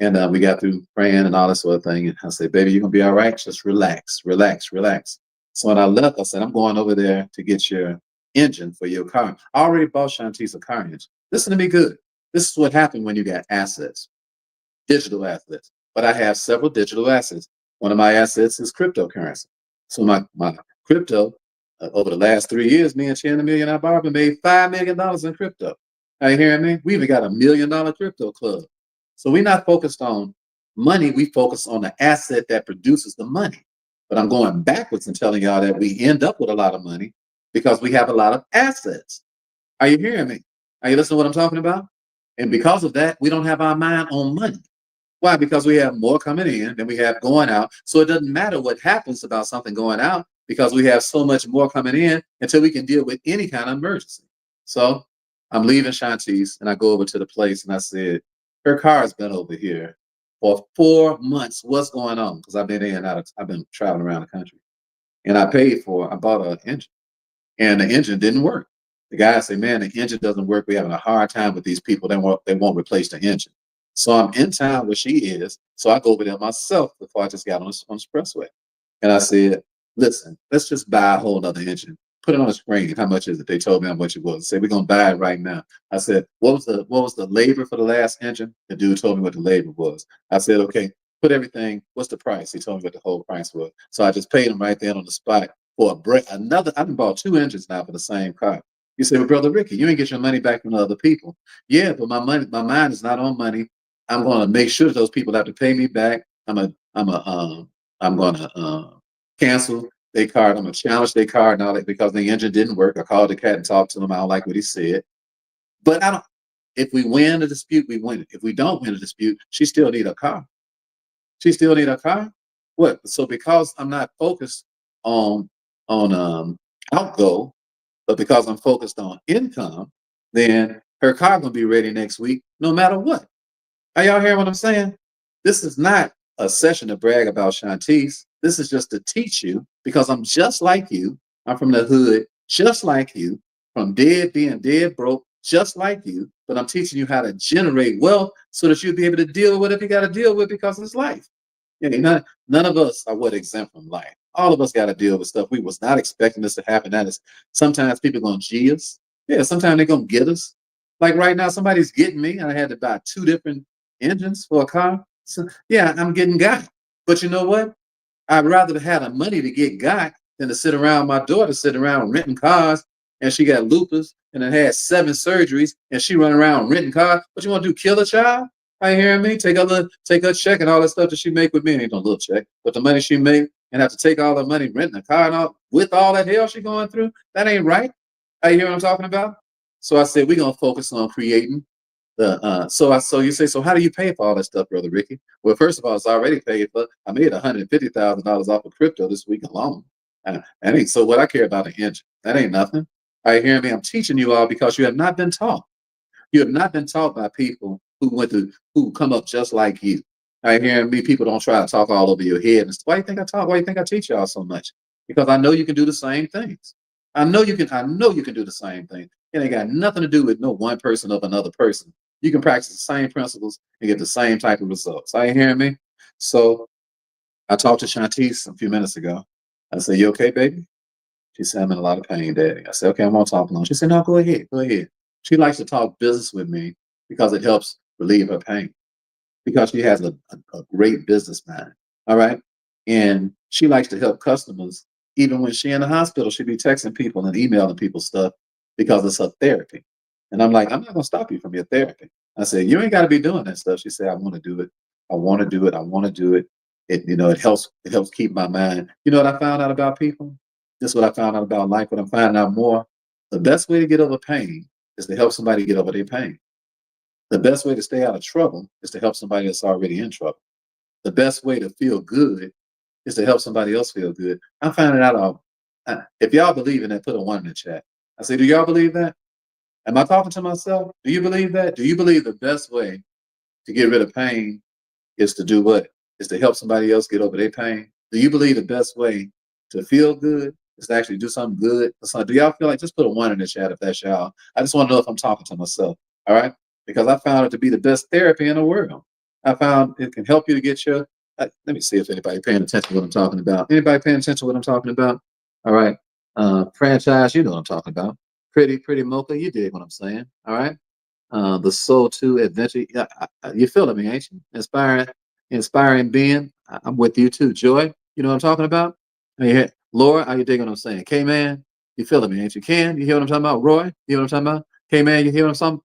and we got through praying and all this sort of thing, and I said, baby, you're going to be all right. Just relax, relax, relax. So when I left, I said, I'm going over there to get your engine for your car. I already bought Shantice a car engine. Listen to me good. This is what happened when you got assets, digital assets. But I have several digital assets. One of my assets is cryptocurrency. So my crypto, over the last 3 years, me and Chan, the millionaire barber, made $5 million in crypto. Are you hearing me? We even got $1 million crypto club. So we're not focused on money. We focus on the asset that produces the money. But I'm going backwards and telling y'all that we end up with a lot of money because we have a lot of assets. Are you hearing me? Are you listening to what I'm talking about? And because of that, we don't have our mind on money. Why? Because we have more coming in than we have going out. So it doesn't matter what happens about something going out because we have so much more coming in until we can deal with any kind of emergency. So I'm leaving Shantice and I go over to the place and I said, her car has been over here for 4 months. What's going on? Because I've been in and out I've been traveling around the country. And I bought an engine and the engine didn't work. The guy said, man, the engine doesn't work. We're having a hard time with these people. They won't replace the engine. So I'm in town where she is. So I go over there myself before I just got on the expressway. And I said, listen, let's just buy a whole other engine. Put it on the screen. How much is it? They told me how much it was. I said, we're gonna buy it right now. I said, what was the labor for the last engine? The dude told me what the labor was. I said, okay, put everything, what's the price? He told me what the whole price was. So I just paid him right there on the spot for a break. I've bought 2 engines now for the same car. You say, well, Brother Ricky, you ain't get your money back from the other people. Yeah, but my mind is not on money. I'm going to make sure those people have to pay me back. I'm going to cancel their card. I'm going to challenge their card and all that because the engine didn't work. I called the cat and talked to him. I don't like what he said. But if we win a dispute, we win it. If we don't win a dispute, she still need a car. She still need a car. What? So because I'm not focused on outgo, but because I'm focused on income, then her car gonna be ready next week, no matter what. Are y'all hearing what I'm saying? This is not a session to brag about Shantice. This is just to teach you because I'm just like you. I'm from the hood, just like you, from being dead broke, just like you. But I'm teaching you how to generate wealth so that you'll be able to deal with whatever you got to deal with because it's life. None of us are exempt from life. All of us got to deal with stuff we was not expecting this to happen. That is, sometimes people gonna G us. Yeah, sometimes they're gonna get us. Like right now, somebody's getting me, and I had to buy 2 different engines for a car. So yeah, I'm getting got. But you know what? I'd rather have had the money to get got than to sit around. My daughter sitting around renting cars, and she got lupus, and then had 7 surgeries, and she running around renting cars. What you want to do? Kill a child? Are you hearing me? Take her check and all that stuff that she make with me. Ain't no little check, but the money she make and have to take all the money renting a car and all with all that hell she going through. That ain't right. Are you hear what I'm talking about? So I said we're gonna focus on creating So you say, so how do you pay for all that stuff, brother Ricky? Well, first of all, it's already paid for. I made $150,000 off of crypto this week alone. That ain't so. What I care about an engine? That ain't nothing. Are you hearing me? I'm teaching you all because you have not been taught. You have not been taught by people who come up just like you. I hear me. People don't try to talk all over your head. And why you think I talk? Why you think I teach y'all so much? Because I know you can do the same things. I know you can. I know you can do the same thing. It ain't got nothing to do with no one person of another person. You can practice the same principles and get the same type of results. Are you hearing me? So I talked to Shantice a few minutes ago. I said, "You okay, baby?" She said, "I'm in a lot of pain, Daddy." I said, "Okay, I won't talk long." She said, "No, go ahead, go ahead." She likes to talk business with me because it helps relieve her pain, because she has a great business mind. All right. And she likes to help customers. Even when she in the hospital, she be texting people and emailing people stuff because it's her therapy. And I'm like, I'm not gonna stop you from your therapy. I said, you ain't gotta be doing that stuff. She said, I want to do it. I want to do it. I want to do it. It helps keep my mind. You know what I found out about people? This is what I found out about life. What I'm finding out more. The best way to get over pain is to help somebody get over their pain. The best way to stay out of trouble is to help somebody that's already in trouble. The best way to feel good is to help somebody else feel good. I'm finding out if y'all believe in that, put a one in the chat. I say, do y'all believe that? Am I talking to myself? Do you believe that? Do you believe the best way to get rid of pain is to do what? Is to help somebody else get over their pain? Do you believe the best way to feel good is to actually do something good? So do y'all feel like, just put a one in the chat if that's y'all? I just want to know if I'm talking to myself. All right. Because I found it to be the best therapy in the world. I found it can help you to get your, let me see if anybody paying attention to what I'm talking about. Anybody paying attention to what I'm talking about? All right. Franchise, you know what I'm talking about. Pretty mocha, you dig what I'm saying. All right. The Soul 2 Adventure. Yeah, you feeling me, ain't you? Inspiring being. I'm with you too. Joy, you know what I'm talking about? Hey, Laura, how you digging what I'm saying? K-Man, you feeling me, ain't you? Ken, you hear what I'm talking about? Roy, you hear what I'm talking about? K-Man, you hear what I'm saying?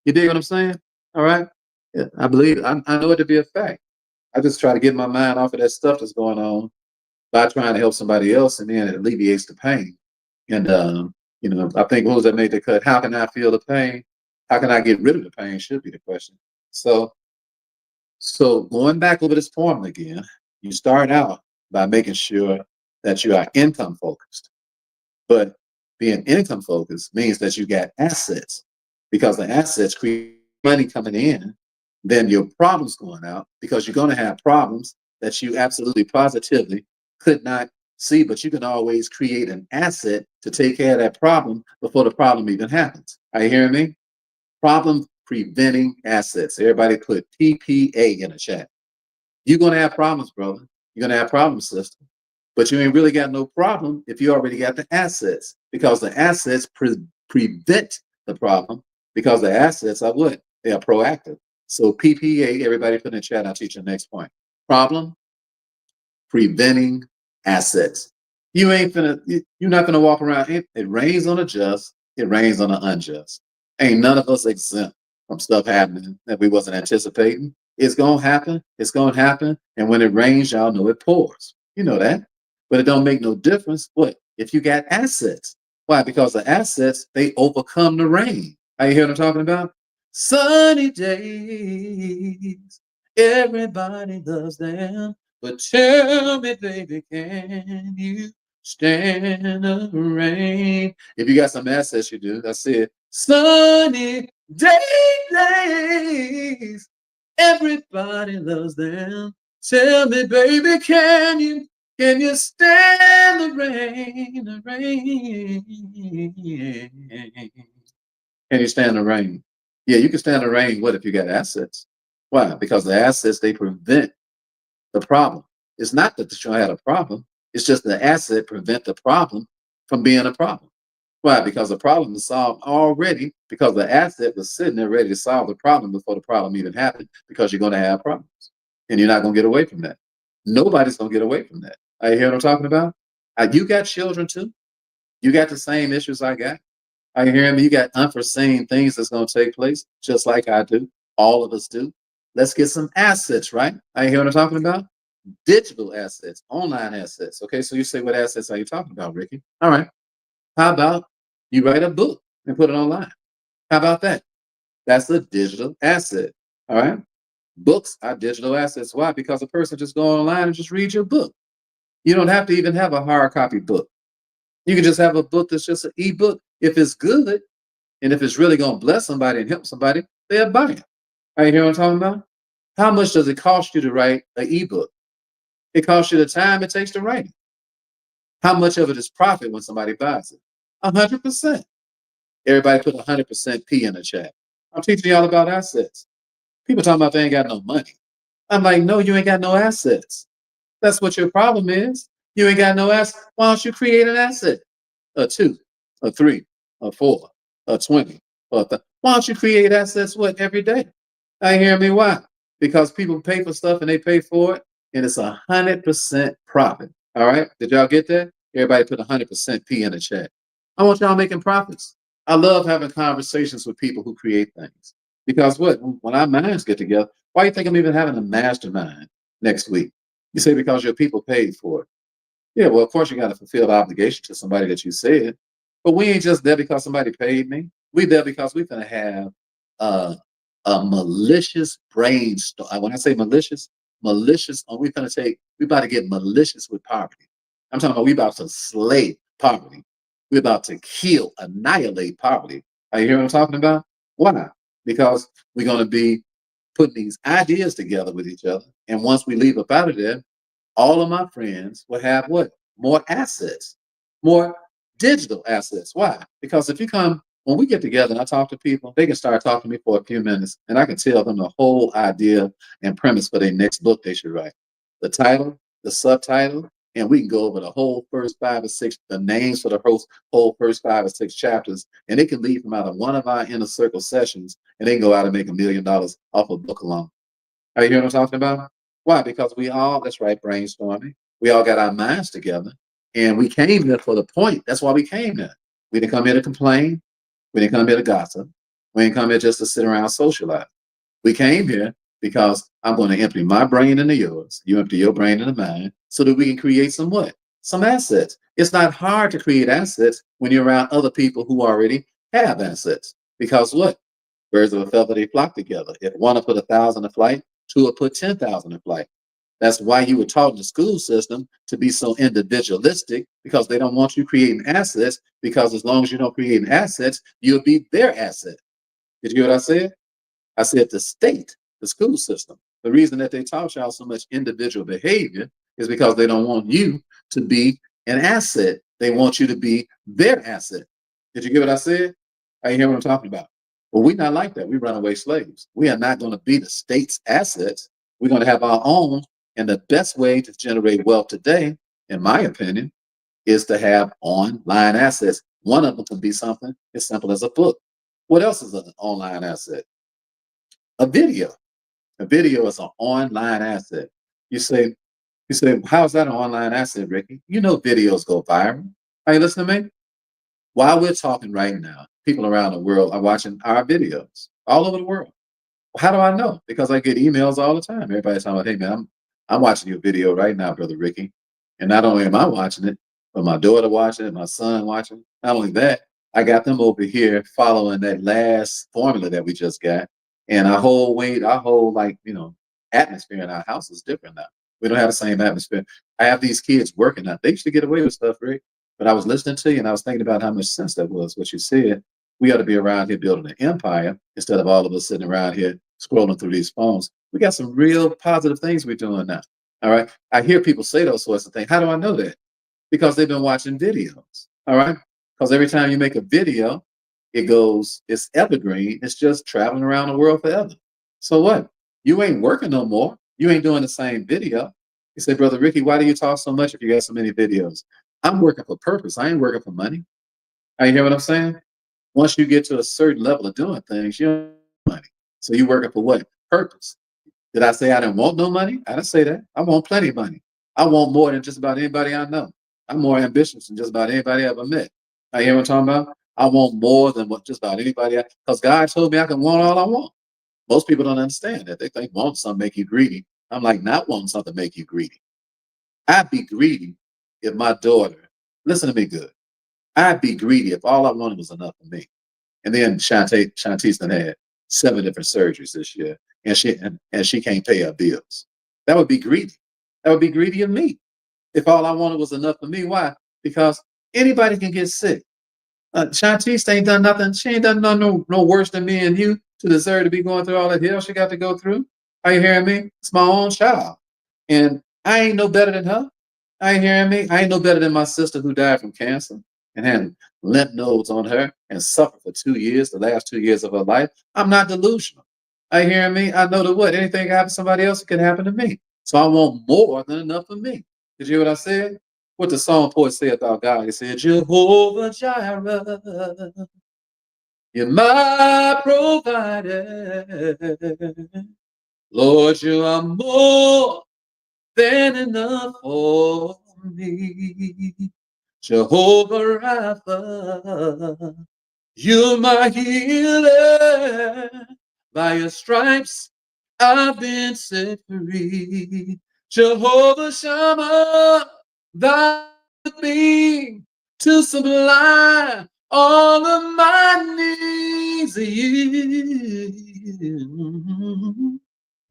You dig what I'm saying? All right. Yeah, I believe it. I know it to be a fact. I just try to get my mind off of that stuff that's going on by trying to help somebody else, and then it alleviates the pain. And I think what was that made the cut? How can I feel the pain? How can I get rid of the pain? Should be the question. So, so going back over this formula again, you start out by making sure that you are income focused. But being income focused means that you got assets, because the assets create money coming in, then your problems going out, because you're going to have problems that you absolutely positively could not see, but you can always create an asset to take care of that problem before the problem even happens. Are you hearing me? Problem preventing assets. Everybody put PPA in the chat. You're going to have problems, brother. You're going to have problems, sister. But you ain't really got no problem if you already got the assets, because the assets prevent the problem, because the assets are what? They are proactive. So PPA, everybody put in the chat. I'll teach you the next point. Problem preventing assets. You're not gonna walk around. It rains on the just, it rains on the unjust. Ain't none of us exempt from stuff happening that we wasn't anticipating. It's gonna happen, it's gonna happen. And when it rains, y'all know it pours. You know that. But it don't make no difference. What? If you got assets. Why? Because the assets, they overcome the rain. Are you hear what I'm talking about? Sunny days. Everybody loves them. But tell me, baby, can you stand the rain? If you got some assets, you do. That's it. Sunny days. Everybody loves them. Tell me, baby, can you stand the rain? The rain. Can you stand the rain? Yeah, you can stand the rain. What if you got assets? Why? Because the assets, they prevent the problem. It's not that you had a problem. It's just the asset prevent the problem from being a problem. Why? Because the problem is solved already, because the asset was sitting there ready to solve the problem before the problem even happened, because you're going to have problems and you're not going to get away from that. Nobody's going to get away from that. Are you hear what I'm talking about? You got children too. You got the same issues I got. Are you hearing me? You got unforeseen things that's going to take place, just like I do. All of us do. Let's get some assets, right? Are you hear what I'm talking about? Digital assets, online assets. Okay, so you say, what assets are you talking about, Ricky? All right. How about you write a book and put it online? How about that? That's a digital asset. All right. Books are digital assets. Why? Because a person just go online and just read your book. You don't have to even have a hard copy book. You can just have a book that's just an ebook. If it's good and if it's really going to bless somebody and help somebody, they'll buy it. Are you hear what I'm talking about? How much does it cost you to write an ebook? It costs you the time it takes to write it. How much of it is profit when somebody buys it? 100%. Everybody put 100% P in the chat. I'm teaching y'all about assets. People talking about they ain't got no money. I'm like, no, you ain't got no assets. That's what your problem is. You ain't got no assets. Why don't you create an asset? A two, a three, a four, a 20. Why don't you create assets what every day? I hear me why? Because people pay for stuff and they pay for it, and it's 100% profit. All right. Did y'all get that? Everybody put 100% P in the chat. I want y'all making profits. I love having conversations with people who create things. Because what? When our minds get together, why do you think I'm even having a mastermind next week? You say because your people paid for it. Yeah, well, of course you got to fulfill the obligation to somebody that you said. But we ain't just there because somebody paid me. We there because we're gonna have uh, a malicious brainstorm. When I say malicious, malicious, we about to get malicious with poverty. I'm talking about we about to slay poverty. We're about to kill, annihilate poverty. Are you hearing what I'm talking about? Why? Because we're gonna be putting these ideas together with each other. And once we leave up out of there, all of my friends will have what? More assets, more digital assets. Why? Because if you come, when we get together and I talk to people, they can start talking to me for a few minutes and I can tell them the whole idea and premise for their next book they should write. The title, the subtitle, and we can go over the whole first 5 or 6, the names for the whole first 5 or 6 chapters, and they can leave from out of one of our inner circle sessions and they can go out and make $1 million off a book alone. Are you hearing what I'm talking about? Why? Because we all, that's right, brainstorming. We all got our minds together and we came here for the point. That's why we came here. We didn't come here to complain. We didn't come here to gossip. We didn't come here just to sit around socialize. We came here because I'm going to empty my brain into yours. You empty your brain into mine so that we can create some what? Some assets. It's not hard to create assets when you're around other people who already have assets. Because what? Birds of a feather, they flock together. If one will put 1,000 a flight, two will put 10,000 a flight. That's why you were taught in the school system to be so individualistic, because they don't want you creating assets, because as long as you don't create assets, you'll be their asset. Did you hear what I said? I said the state, the school system. The reason that they taught y'all so much individual behavior is because they don't want you to be an asset. They want you to be their asset. Did you get what I said? Are you hear what I'm talking about? Well, we're not like that. We runaway slaves. We are not going to be the state's assets. We're going to have our own. And the best way to generate wealth today, in my opinion, is to have online assets. One of them can be something as simple as a book. What else is an online asset? A video. A video is an online asset. You say, how's that an online asset, Ricky? You know videos go viral. Are you listening to me? While we're talking right now, people around the world are watching our videos all over the world. How do I know? Because I get emails all the time. Everybody's talking about, hey man, I'm watching your video right now, brother Ricky. And not only am I watching it, but my daughter watching it, my son watching it. Not only that, I got them over here following that last formula that we just got. And our whole atmosphere in our house is different now. We don't have the same atmosphere. I have these kids working now. They used to get away with stuff, Rick. But I was listening to you and I was thinking about how much sense that was, what you said. We ought to be around here building an empire instead of all of us sitting around here scrolling through these phones. We got some real positive things we're doing now. All right. I hear people say those sorts of things. How do I know that? Because they've been watching videos. All right. Because every time you make a video, it's evergreen. It's just traveling around the world forever. So what? You ain't working no more. You ain't doing the same video. You say, Brother Ricky, why do you talk so much if you got so many videos? I'm working for purpose. I ain't working for money. You hear what I'm saying? Once you get to a certain level of doing things, you don't need money. So you working for what? Purpose. Did I say I didn't want no money? I didn't say that. I want plenty of money. I want more than just about anybody I know. I'm more ambitious than just about anybody I ever met. You hear what I'm talking about? I want more than what just about anybody, because God told me I can want all I want. Most people don't understand that. They think wanting something make you greedy. I'm like, not wanting something make you greedy. I'd be greedy if my daughter, listen to me good. I'd be greedy if all I wanted was enough for me. And then Shantice done had 7 different surgeries this year, and she can't pay her bills. That would be greedy. That would be greedy of me. If all I wanted was enough for me, why? Because anybody can get sick. Shantice ain't done nothing. She ain't done no worse than me and you to deserve to be going through all that hell she got to go through. Are you hearing me? It's my own child. And I ain't no better than her. Are you hearing me? I ain't no better than my sister who died from cancer and had lymph nodes on her and suffered for 2 years, the last 2 years of her life. I'm not delusional. Are you hearing me? I know that what? Anything can happen to somebody else, it can happen to me. So I want more than enough for me. Did you hear what I said? What the song poet said about God? He said, Jehovah Jireh, you're my provider. Lord, you are more than enough for me. Jehovah Rapha, you're my healer. By your stripes, I've been set free. Jehovah Shammah, thy being to supply all of my needs.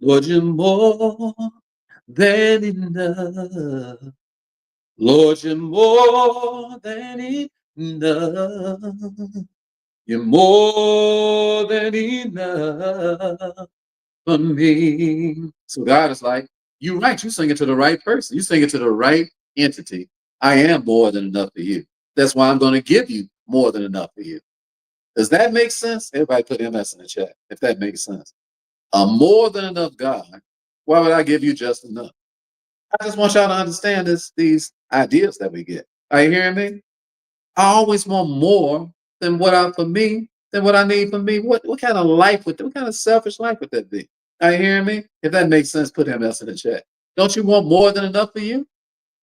Lord, you're more than enough. Lord, you're more than enough. You're more than enough for me. So God is like, you're right. You sing it to the right person. You sing it to the right entity. I am more than enough for you. That's why I'm going to give you more than enough for you. Does that make sense? Everybody put MS in the chat if that makes sense. A more than enough God. Why would I give you just enough? I just want y'all to understand these ideas that we get. Are you hearing me? I always want more than what I need for me. What kind of life would what kind of selfish life would that be? Are you hearing me? If that makes sense, put MS in the chat. Don't you want more than enough for you?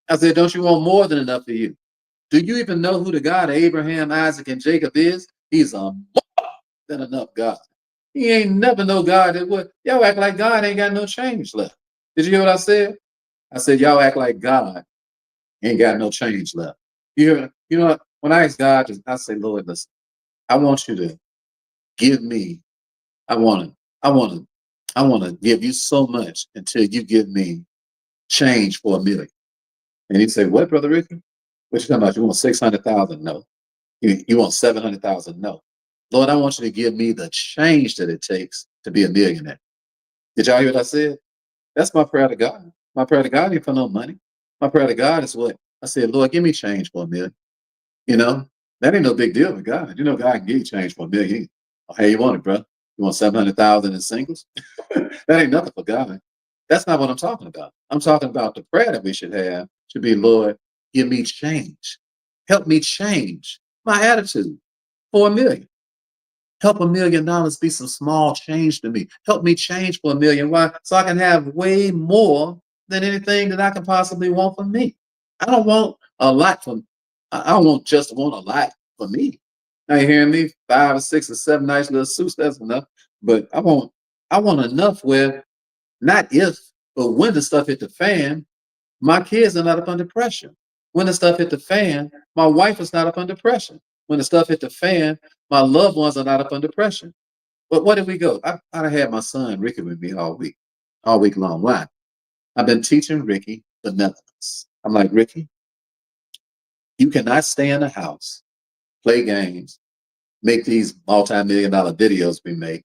I said, don't you want more than enough for you? Do you even know who the God of Abraham, Isaac, and Jacob is? He's a more than enough God. He ain't never no God that would. Y'all act like God ain't got no change left. Did you hear what I said? I said, y'all act like God ain't got no change left. You know what? When I ask God, I say, Lord, listen, I want you to give me, I want to, I want to, I want to give you so much until you give me change for $1 million. And he'd say, what, Brother Ricky? What you talking about? You want 600,000? No. You want 700,000? No. Lord, I want you to give me the change that it takes to be a millionaire. Did y'all hear what I said? That's my prayer to God. My prayer to God ain't for no money. My prayer to God is what? I said, Lord, give me change for $1 million. You know, that ain't no big deal with God. You know, God can give you change for $1 million. Oh, hey, you want it, bro? You want 700,000 in singles? That ain't nothing for God. That's not what I'm talking about. I'm talking about the prayer that we should have should be, Lord, give me change. Help me change my attitude for $1 million. Help $1 million be some small change to me. Help me change for $1 million. Why? So I can have way more than anything that I can possibly want for me. I don't want a lot from. I don't want a lot for me. Now you hearing me? 5 or 6 or 7 nice little suits. That's enough. But I want enough where not if, but when the stuff hit the fan, my kids are not up under pressure. When the stuff hit the fan, my wife is not up under pressure. When the stuff hit the fan, my loved ones are not up under pressure. But where did we go? I had my son Ricky with me all week long. Why? I've been teaching Ricky benevolence. I'm like, Ricky, you cannot stay in the house, play games, make these multi-million-dollar videos we make,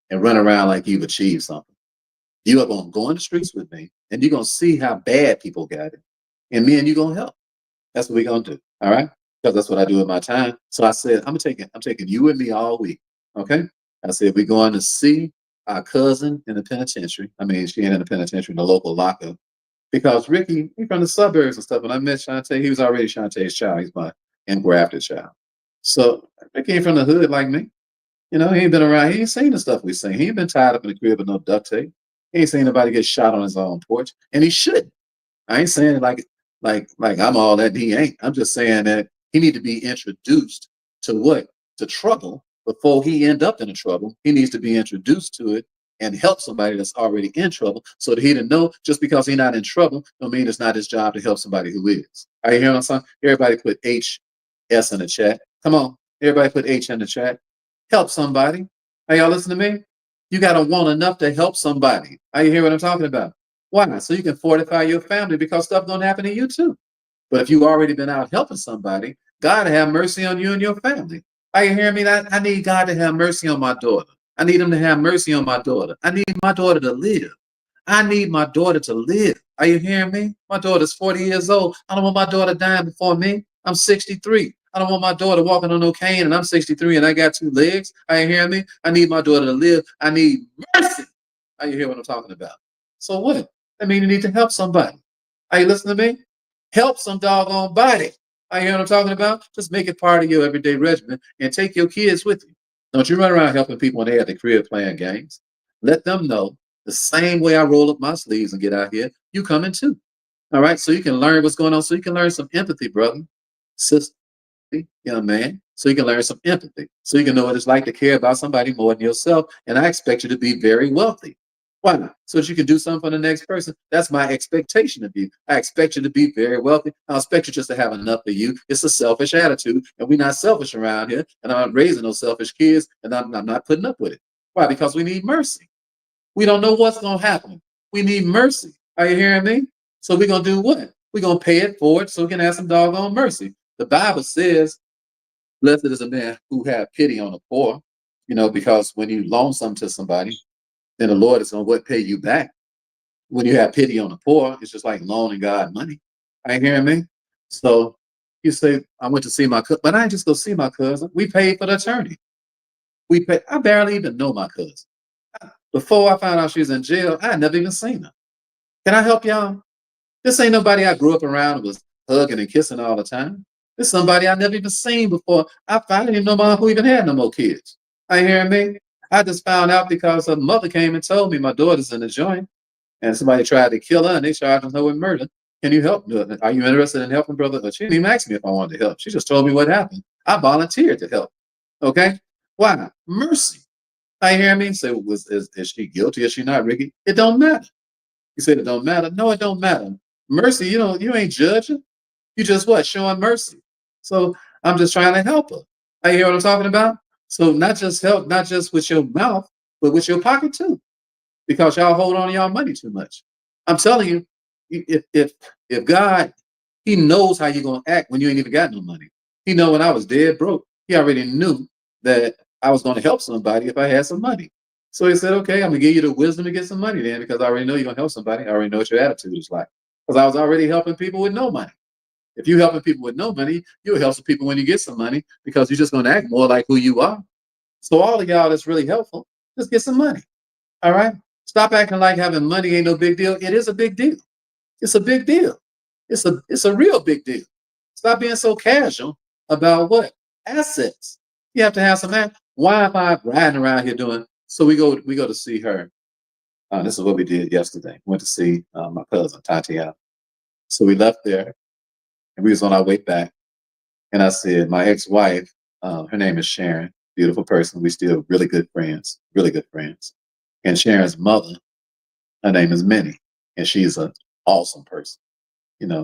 and run around like you've achieved something. You are going to go in the streets with me, and you're going to see how bad people got it. And me and you going to help. That's what we're going to do. All right? Because that's what I do with my time. So I said, I'm taking you and me all week. Okay? I said, we're going to see our cousin in the penitentiary. I mean, she ain't in the penitentiary, in the local lockup. Because Ricky, he's from the suburbs and stuff. When I met Shantae, he was already Shantae's child. He's my engrafted child. So Ricky ain't from the hood like me. You know, he ain't been around. He ain't seen the stuff we seen. He ain't been tied up in the crib with no duct tape. He ain't seen nobody get shot on his own porch. And he shouldn't. I ain't saying like I'm all that he ain't. I'm just saying that he need to be introduced to what? To trouble before he end up in the trouble. He needs to be introduced to it and help somebody that's already in trouble so that he didn't know just because he's not in trouble don't mean it's not his job to help somebody who is. Are you hearing what I'm saying? Everybody put HS in the chat. Come on. Everybody put H in the chat. Help somebody. Are y'all listening to me? You got to want enough to help somebody. Are you hear what I'm talking about? Why? So you can fortify your family because stuff gonna happen to you too. But if you already been out helping somebody, God have mercy on you and your family. Are you hearing me? I need God to have mercy on my daughter. I need him to have mercy on my daughter. I need my daughter to live. I need my daughter to live. Are you hearing me? My daughter's 40 years old. I don't want my daughter dying before me. I'm 63. I don't want my daughter walking on no cane and I'm 63 and I got two legs. Are you hearing me? I need my daughter to live. I need mercy. Are you hear what I'm talking about? So what? That means you need to help somebody. Are you listening to me? Help some doggone body. Are you hear what I'm talking about? Just make it part of your everyday regimen and take your kids with you. Don't you run around helping people when they at the crib playing games. Let them know the same way I roll up my sleeves and get out here, you coming too. All right. So you can learn what's going on. So you can learn some empathy, brother, sister, young man. So you can learn some empathy. So you can know what it's like to care about somebody more than yourself. And I expect you to be very wealthy. Why not? So that you can do something for the next person. That's my expectation of you. I expect you to be very wealthy. I expect you just to have enough for you. It's a selfish attitude. And we're not selfish around here. And I'm not raising those selfish kids. And I'm not putting up with it. Why? Because we need mercy. We don't know what's going to happen. We need mercy. Are you hearing me? So we're going to do what? We're going to pay it forward so we can have some doggone mercy. The Bible says, blessed is a man who have pity on the poor, because when you loan something to somebody, then the Lord is going to pay you back. When you have pity on the poor, it's just like loaning God money. Are you hearing me? So you say, I went to see my cousin, but I ain't just go see my cousin. We paid for the attorney. I barely even know my cousin. Before I found out she was in jail, I had never even seen her. Can I help y'all? This ain't nobody I grew up around and was hugging and kissing all the time. This is somebody I never even seen before. I didn't even know my uncle even had no more kids. Are you hearing me? I just found out because her mother came and told me my daughter's in the joint and somebody tried to kill her and they charged her with murder. Can you help? Are you interested in helping, brother? She didn't even ask me if I wanted to help. She just told me what happened. I volunteered to help. Okay? Why? Mercy. I hear me say, is she guilty? Is she not, Ricky? It don't matter. You said it don't matter. No, it don't matter. Mercy, you ain't judging. You just what? Showing mercy. So I'm just trying to help her. I hear what I'm talking about? So not just help, not just with your mouth, but with your pocket too. Because y'all hold on to y'all money too much. I'm telling you, if God, he knows how you're gonna act when you ain't even got no money. He know when I was dead broke, he already knew that I was gonna help somebody if I had some money. So he said, okay, I'm gonna give you the wisdom to get some money then because I already know you're gonna help somebody. I already know what your attitude is like. Because I was already helping people with no money. If you're helping people with no money, you'll help some people when you get some money because you're just gonna act more like who you are. So all of y'all that's really helpful, just get some money. All right? Stop acting like having money ain't no big deal. It is a big deal. It's a big deal. It's a real big deal. Stop being so casual about what? Assets. You have to have some assets. Why am I riding around here doing? So we go to see her. This is what we did yesterday. Went to see my cousin Tatiana. So we left there and we was on our way back. And I said, my ex-wife, her name is Sharon, beautiful person. We still really good friends, really good friends. And Sharon's mother, her name is Minnie, and she's an awesome person,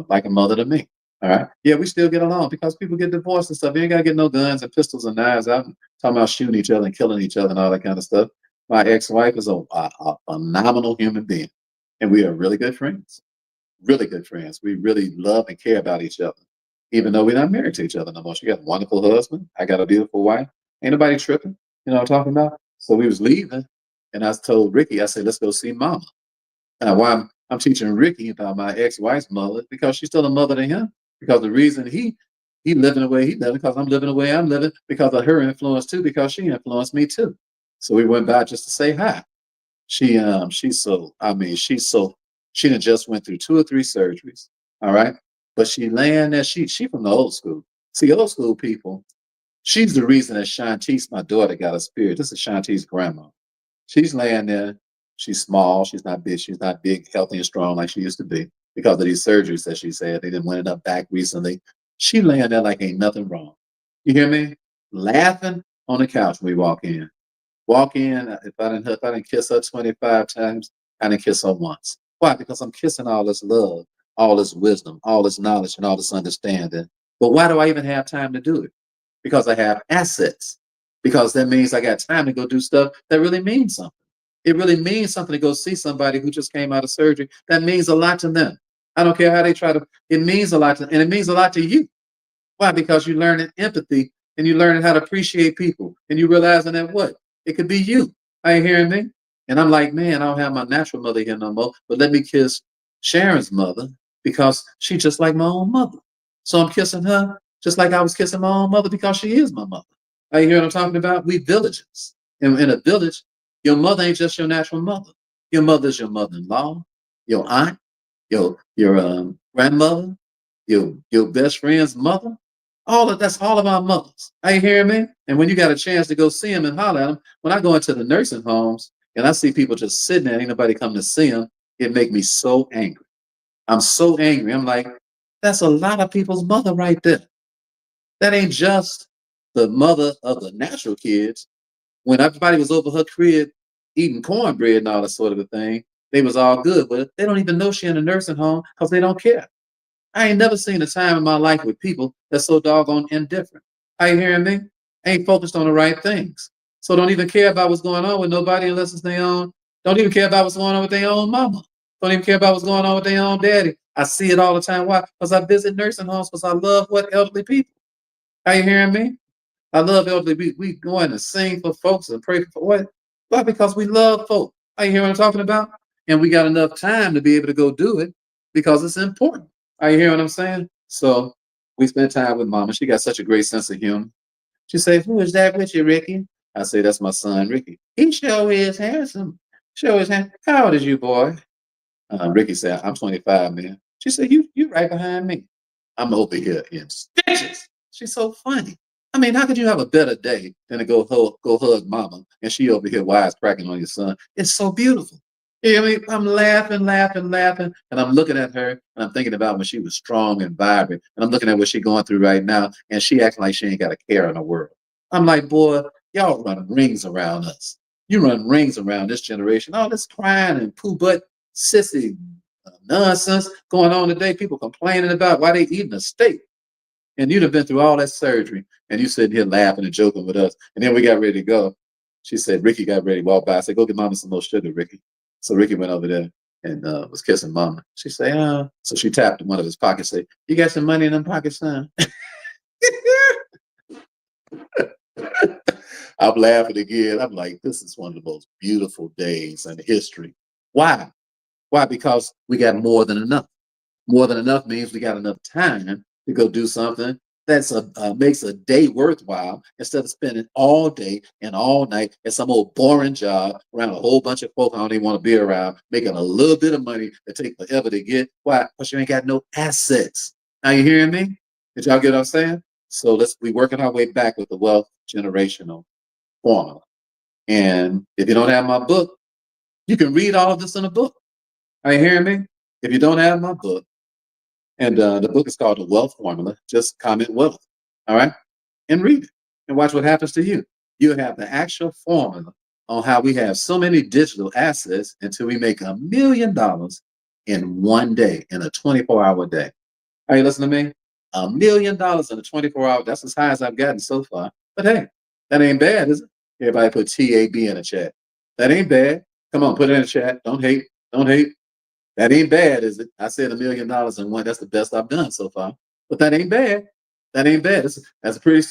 like a mother to me. All right. Yeah, we still get along because people get divorced and stuff. You ain't got to get no guns and pistols and knives out and talking about shooting each other and killing each other and all that kind of stuff. My ex-wife is a phenomenal human being, and we are really good friends. Really good friends. We really love and care about each other, even though we're not married to each other no more. She got a wonderful husband. I got a beautiful wife. Ain't nobody tripping. You know what I'm talking about? So we was leaving, and I told Ricky, I said, let's go see Mama. Why I'm teaching Ricky about my ex-wife's mother because she's still a mother to him. Because the reason he living the way he living, because I'm living the way I'm living, because of her influence too, because she influenced me too. So we went by just to say hi. She done just went through 2 or 3 surgeries. All right. But she laying there, she from the old school. See, old school people, she's the reason that Shantice, my daughter, got a spirit. This is Shantice's grandma. She's laying there. She's small. She's not big. She's not big, healthy, and strong like she used to be because of these surgeries that she said. They didn't win it up back recently. She laying there like ain't nothing wrong. You hear me? Laughing on the couch when we walk in. Walk in. If I didn't kiss her 25 times, I didn't kiss her once. Why? Because I'm kissing all this love, all this wisdom, all this knowledge, and all this understanding. But why do I even have time to do it? Because I have assets. Because that means I got time to go do stuff that really means something. It really means something to go see somebody who just came out of surgery. That means a lot to them. I don't care how they try to, it means a lot to, and it means a lot to you. Why? Because you learn empathy and you learn how to appreciate people and you realizing that what? It could be you. Are you hearing me? And I'm like, man, I don't have my natural mother here no more, but let me kiss Sharon's mother because she's just like my own mother. So I'm kissing her just like I was kissing my own mother because she is my mother. Are you hear what I'm talking about? We villages. In a village, your mother ain't just your natural mother. Your mother is your mother-in-law, your aunt, your grandmother, your best friend's mother. That's all of our mothers. Are you hearing me? And when you got a chance to go see them and holler at them, when I go into the nursing homes and I see people just sitting there, ain't nobody come to see them, it make me so angry. I'm so angry. I'm like, that's a lot of people's mother right there. That ain't just the mother of the natural kids. When everybody was over her crib eating cornbread and all that sort of a thing, they was all good, but they don't even know she in a nursing home because they don't care. I ain't never seen a time in my life with people that's so doggone indifferent. Are you hearing me? Ain't focused on the right things. So don't even care about what's going on with nobody unless it's their own. Don't even care about what's going on with their own mama. Don't even care about what's going on with their own daddy. I see it all the time. Why? Because I visit nursing homes because I love what elderly people. Are you hearing me? I love elderly. We go in and sing for folks and pray for what? Why? Because we love folk. Are you hearing what I'm talking about? And we got enough time to be able to go do it because it's important. Are you hearing what I'm saying? So we spent time with Mama. She got such a great sense of humor. She said, "Who is that with you, Ricky?" I say, "That's my son, Ricky." "He sure is handsome. Sure is handsome. How old is you, boy?" Ricky said, "I'm 25, man." She said, "You right behind me." I'm over here in stitches. She's so funny. I mean, how could you have a better day than to go hug Mama, and she over here wisecracking on your son? It's so beautiful. You know what I mean? I'm laughing, laughing, laughing, and I'm looking at her, and I'm thinking about when she was strong and vibrant, and I'm looking at what she's going through right now, and she acting like she ain't got a care in the world. I'm like, boy, y'all run rings around us. You run rings around this generation. All this crying and poo butt sissy nonsense going on today. People complaining about why they eating a steak. And you'd have been through all that surgery and you sitting here laughing and joking with us. And then we got ready to go. She said, Ricky got ready to walk by. I said, "Go get Mama some more sugar, Ricky." So Ricky went over there and was kissing Mama. She said, So she tapped in one of his pockets, said, "You got some money in them pockets, son?" I'm laughing again. I'm like, this is one of the most beautiful days in history. Why? Why? Because we got more than enough. More than enough means we got enough time to go do something that's makes a day worthwhile instead of spending all day and all night at some old boring job around a whole bunch of folk I don't even want to be around, making a little bit of money that take forever to get. Why? Because you ain't got no assets. Now you hearing me? Did y'all get what I'm saying? So we working our way back with the wealth generational formula. And if you don't have my book, you can read all of this in a book. Are you hearing me? If you don't have my book, and the book is called The Wealth Formula. Just comment wealth, all right? And read it and watch what happens to you. You'll have the actual formula on how we have so many digital assets until we make $1 million in one day, in a 24-hour day. Are you listening to me? $1 million in a 24-hour, that's as high as I've gotten so far. But hey, that ain't bad, is it? Everybody put TAB in the chat. That ain't bad. Come on, put it in the chat. Don't hate. Don't hate. That ain't bad, is it? I said $1 million in one. That's the best I've done so far. But that ain't bad. That ain't bad. That's pretty.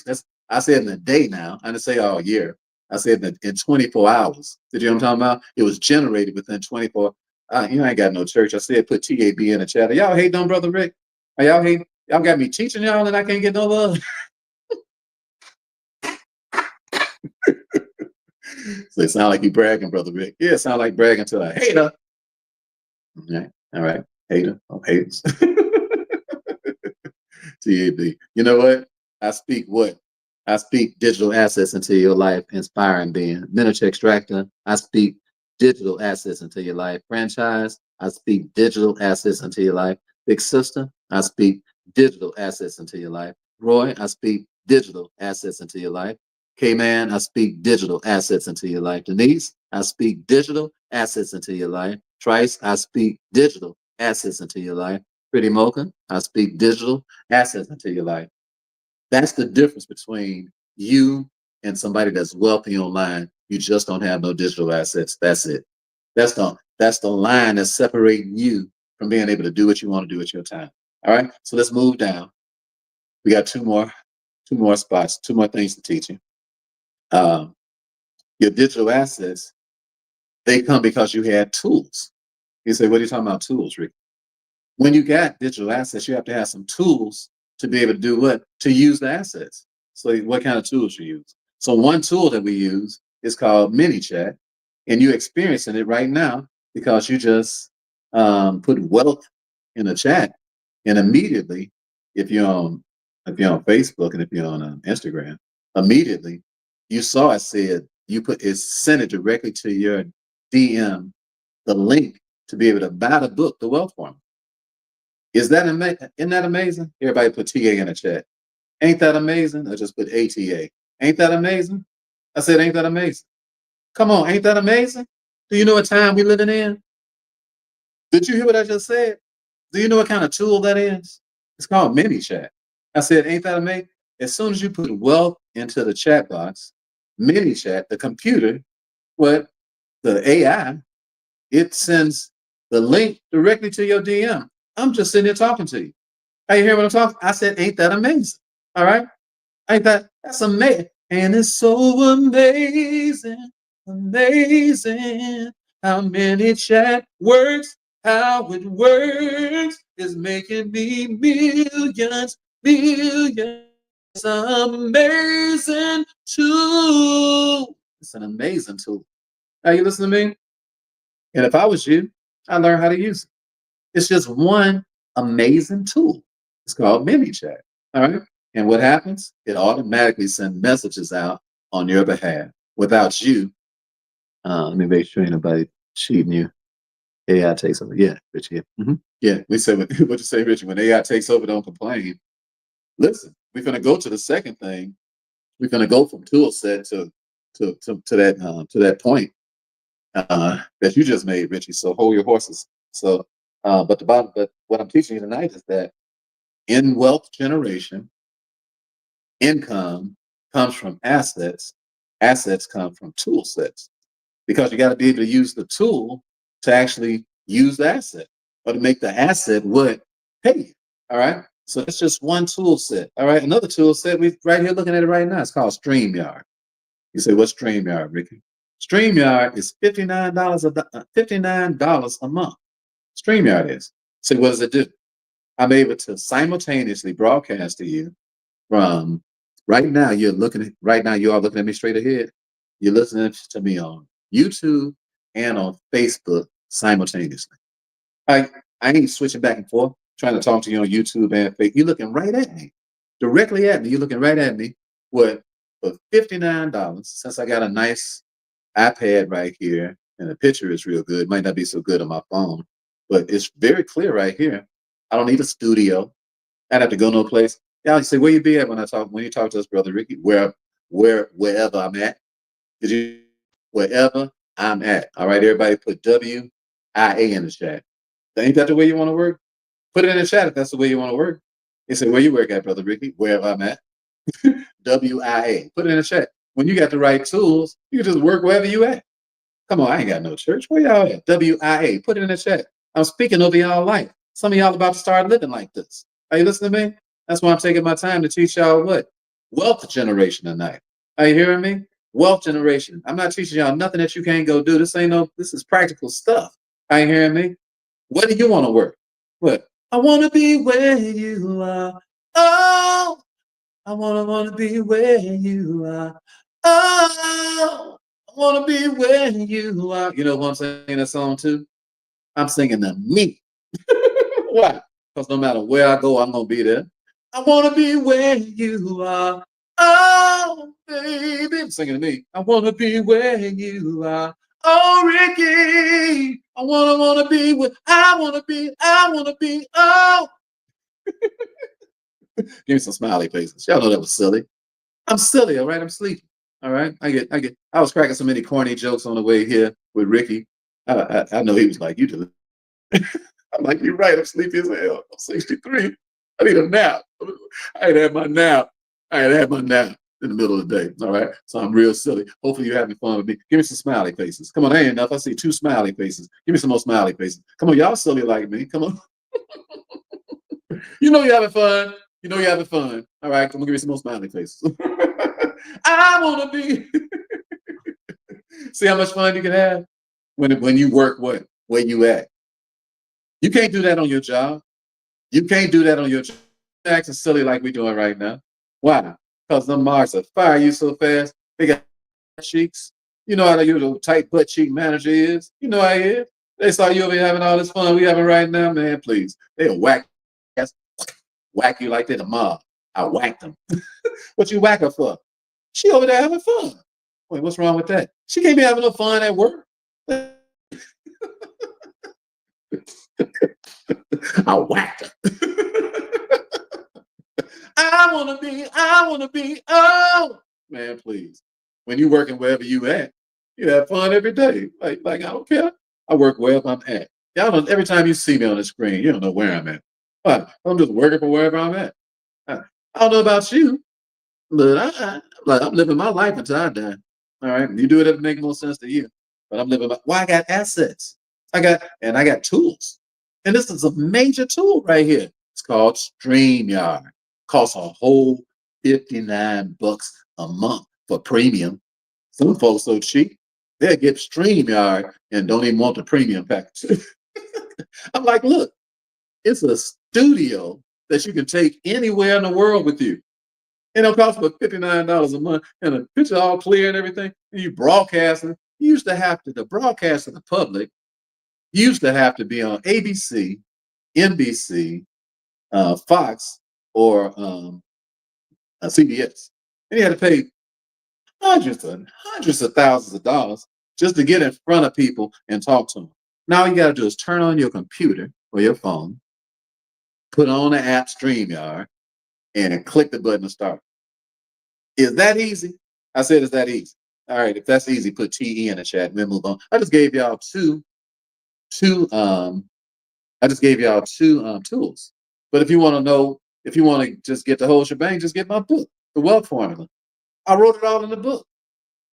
I said in a day now. I didn't say all year. I said in 24 hours. Did you know what I'm talking about? It was generated within 24. You ain't got no church. I said put TAB in the chat. Are y'all hating on Brother Rick? Are y'all hating? Y'all got me teaching y'all and I can't get no love. So it sound like you bragging, Brother Rick. Yeah, it sound like bragging to a hater. All right. Hater. Oh, haters. TAB. You know what? I speak what? I speak digital assets into your life, inspiring being. Miniature extractor. I speak digital assets into your life. Franchise. I speak digital assets into your life. Big sister. I speak digital assets into your life. Roy. I speak digital assets into your life. K-Man. I speak digital assets into your life. Denise. I speak digital assets into your life. Trice. I speak digital assets into your life. Pretty Mocha. I speak digital assets into your life. That's the difference between you and somebody that's wealthy online. You just don't have no digital assets. That's it. That's the line that's separating you from being able to do what you want to do with your time. All right. So let's move down. We got two more spots, two more things to teach you. Um, your digital assets, they come because you had tools. You say, what are you talking about tools, Rick? When you got digital assets, you have to have some tools to be able to do what? To use the assets. So what kind of tools you use? So one tool that we use is called mini chat, and you're experiencing it right now because you just put wealth in the chat, and immediately, if you're on Facebook and if you're on Instagram, immediately you saw it said you put it sent it directly to your DM, the link to be able to buy the book, The Wealth Formula. Isn't that amazing? Everybody put TA in the chat. Ain't that amazing? I just put ATA. Ain't that amazing? I said, ain't that amazing? Come on, ain't that amazing? Do you know what time we living in? Did you hear what I just said? Do you know what kind of tool that is? It's called mini chat. I said, ain't that amazing? As soon as you put wealth into the chat box, mini chat, the computer, what the AI, it sends the link directly to your DM. I'm just sitting here talking to you. Are you hear what I'm talking? I said, ain't that amazing? All right. Ain't that's amazing. And it's so amazing, amazing how many chat works, how it works is making me millions, millions. It's an amazing tool. It's an amazing tool. Are you listening to me? And if I was you, I'd learn how to use it. It's just one amazing tool. It's called mini chat. All right. And what happens? It automatically sends messages out on your behalf without you. Let me make sure ain't nobody cheating you. AI takes over. Yeah, Rich. Yeah. Yeah. We say what you say, Richard. When AI takes over, don't complain. Listen, we're gonna go to the second thing. We're gonna go from tool set to that point that you just made, Richie. So hold your horses. So, but what I'm teaching you tonight is that in wealth generation, income comes from assets. Assets come from tool sets because you got to be able to use the tool to actually use the asset or to make the asset what pay you. All right. So that's just one tool set. All right. Another tool set we right here looking at it right now. It's called StreamYard. You say, what's StreamYard, Ricky? StreamYard is $59 a month. StreamYard is. So what does it do? I'm able to simultaneously broadcast to you from right now. Right now you are looking at me straight ahead. You're listening to me on YouTube and on Facebook simultaneously. I ain't switching back and forth trying to talk to you on YouTube and Facebook. You're looking right at me, directly at me. You're looking right at me. What for $59? Since I got a nice iPad right here, and the picture is real good. Might not be so good on my phone, but it's very clear right here. I don't need a studio. I'd have to go no place. Yeah, you say, where you be at when you talk to us, Brother Ricky? Wherever I'm at. Did you wherever I'm at? All right, everybody put WIA in the chat. Ain't that the way you want to work? Put it in the chat if that's the way you want to work. They say, where you work at, Brother Ricky? Wherever I'm at. WIA. Put it in the chat. When you got the right tools, you can just work wherever you at. Come on, I ain't got no church. Where y'all at? WIA. Put it in the chat. I'm speaking over y'all life. Some of y'all about to start living like this. Are you listening to me? That's why I'm taking my time to teach y'all what? Wealth generation tonight. Are you hearing me? Wealth generation. I'm not teaching y'all nothing that you can't go do. This is practical stuff. Are you hearing me? What do you want to work? What? I want to be where you are. Oh, I wanna be where you are. Oh, I wanna be where you are. You know who I'm singing that song to? I'm singing to me. Why? Because no matter where I go, I'm gonna be there. I wanna be where you are. Oh, baby. I'm singing to me. I wanna be where you are. Oh, Ricky. I wanna be where I wanna be. I wanna be. Oh. Give me some smiley faces. Y'all know that was silly. I'm silly, all right? I'm sleepy. All right. I was cracking so many corny jokes on the way here with Ricky. I know he was like, you do. I'm like, you're right. I'm sleepy as hell. I'm 63. I need a nap. I ain't had my nap. in the middle of the day. All right. So I'm real silly. Hopefully you're having fun with me. Give me some smiley faces. Come on, that ain't enough. I see 2 smiley faces. Give me some more smiley faces. Come on, y'all silly like me. Come on. You know you're having fun. You know you're having fun. All right, come on, give me some more smiley faces. I want to be. See how much fun you can have when you work where you at. You can't do that on your job. You can't do that on your job. Acting silly like we're doing right now. Why? Because them marks will fire you so fast. They got cheeks. You know how the usual tight butt cheek manager is. You know how he is. They saw you over here having all this fun we having right now, man. Please, they'll whack you like they're the mob. I whacked them. What you whack her for? She over there having fun. Wait, what's wrong with that? She can't be having no fun at work. I whacked her. I wanna be, oh man, please. When you working wherever you at, you have fun every day. Like I don't care. I work wherever I'm at. Y'all don't every time you see me on the screen, you don't know where I'm at. But I'm just working for wherever I'm at. I don't know about you, but I'm living my life until I die. All right. You do it if it makes more sense to you. But I'm living my why I got assets. I got tools. And this is a major tool right here. It's called StreamYard. Costs a whole $59 a month for premium. Some folks so cheap, they'll get StreamYard and don't even want the premium package. I'm like, look, it's a studio that you can take anywhere in the world with you. And it'll cost about $59 a month and a picture all clear and everything. And you broadcasting. You used to have to, the broadcast of the public used to have to be on ABC, NBC, Fox, or CBS. And you had to pay hundreds of thousands of dollars just to get in front of people and talk to them. Now all you got to do is turn on your computer or your phone, put on the app StreamYard, and click the button to start. Is that easy? I said, is that easy? All right, if that's easy, put TE in the chat and we'll move on. I just gave y'all two tools. But if you want to know, if you want to just get the whole shebang, just get my book, The Wealth Formula. I wrote it all in the book.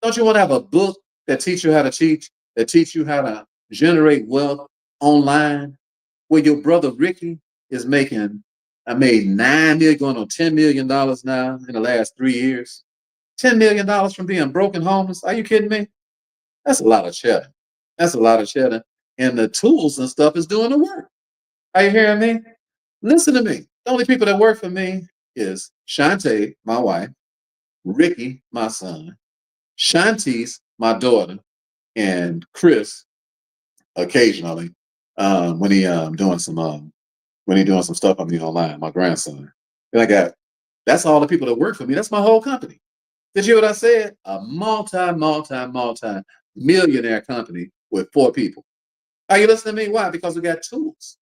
Don't you want to have a book that teach you how to teach, that teach you how to generate wealth online? Where your brother Ricky is making, I made 9 million, going on $10 million now in the last 3 years. $10 million from being broken homeless. Are you kidding me? That's a lot of cheddar. That's a lot of cheddar. And the tools and stuff is doing the work. Are you hearing me? Listen to me. The only people that work for me is Shantae, my wife, Ricky, my son, Shantice, my daughter, and Chris occasionally when he doing some stuff on me online, my grandson. And I got that's all the people that work for me. That's my whole company. Did you hear what I said? A multi millionaire company with 4 people. Are you listening to me? Why? Because we got tools.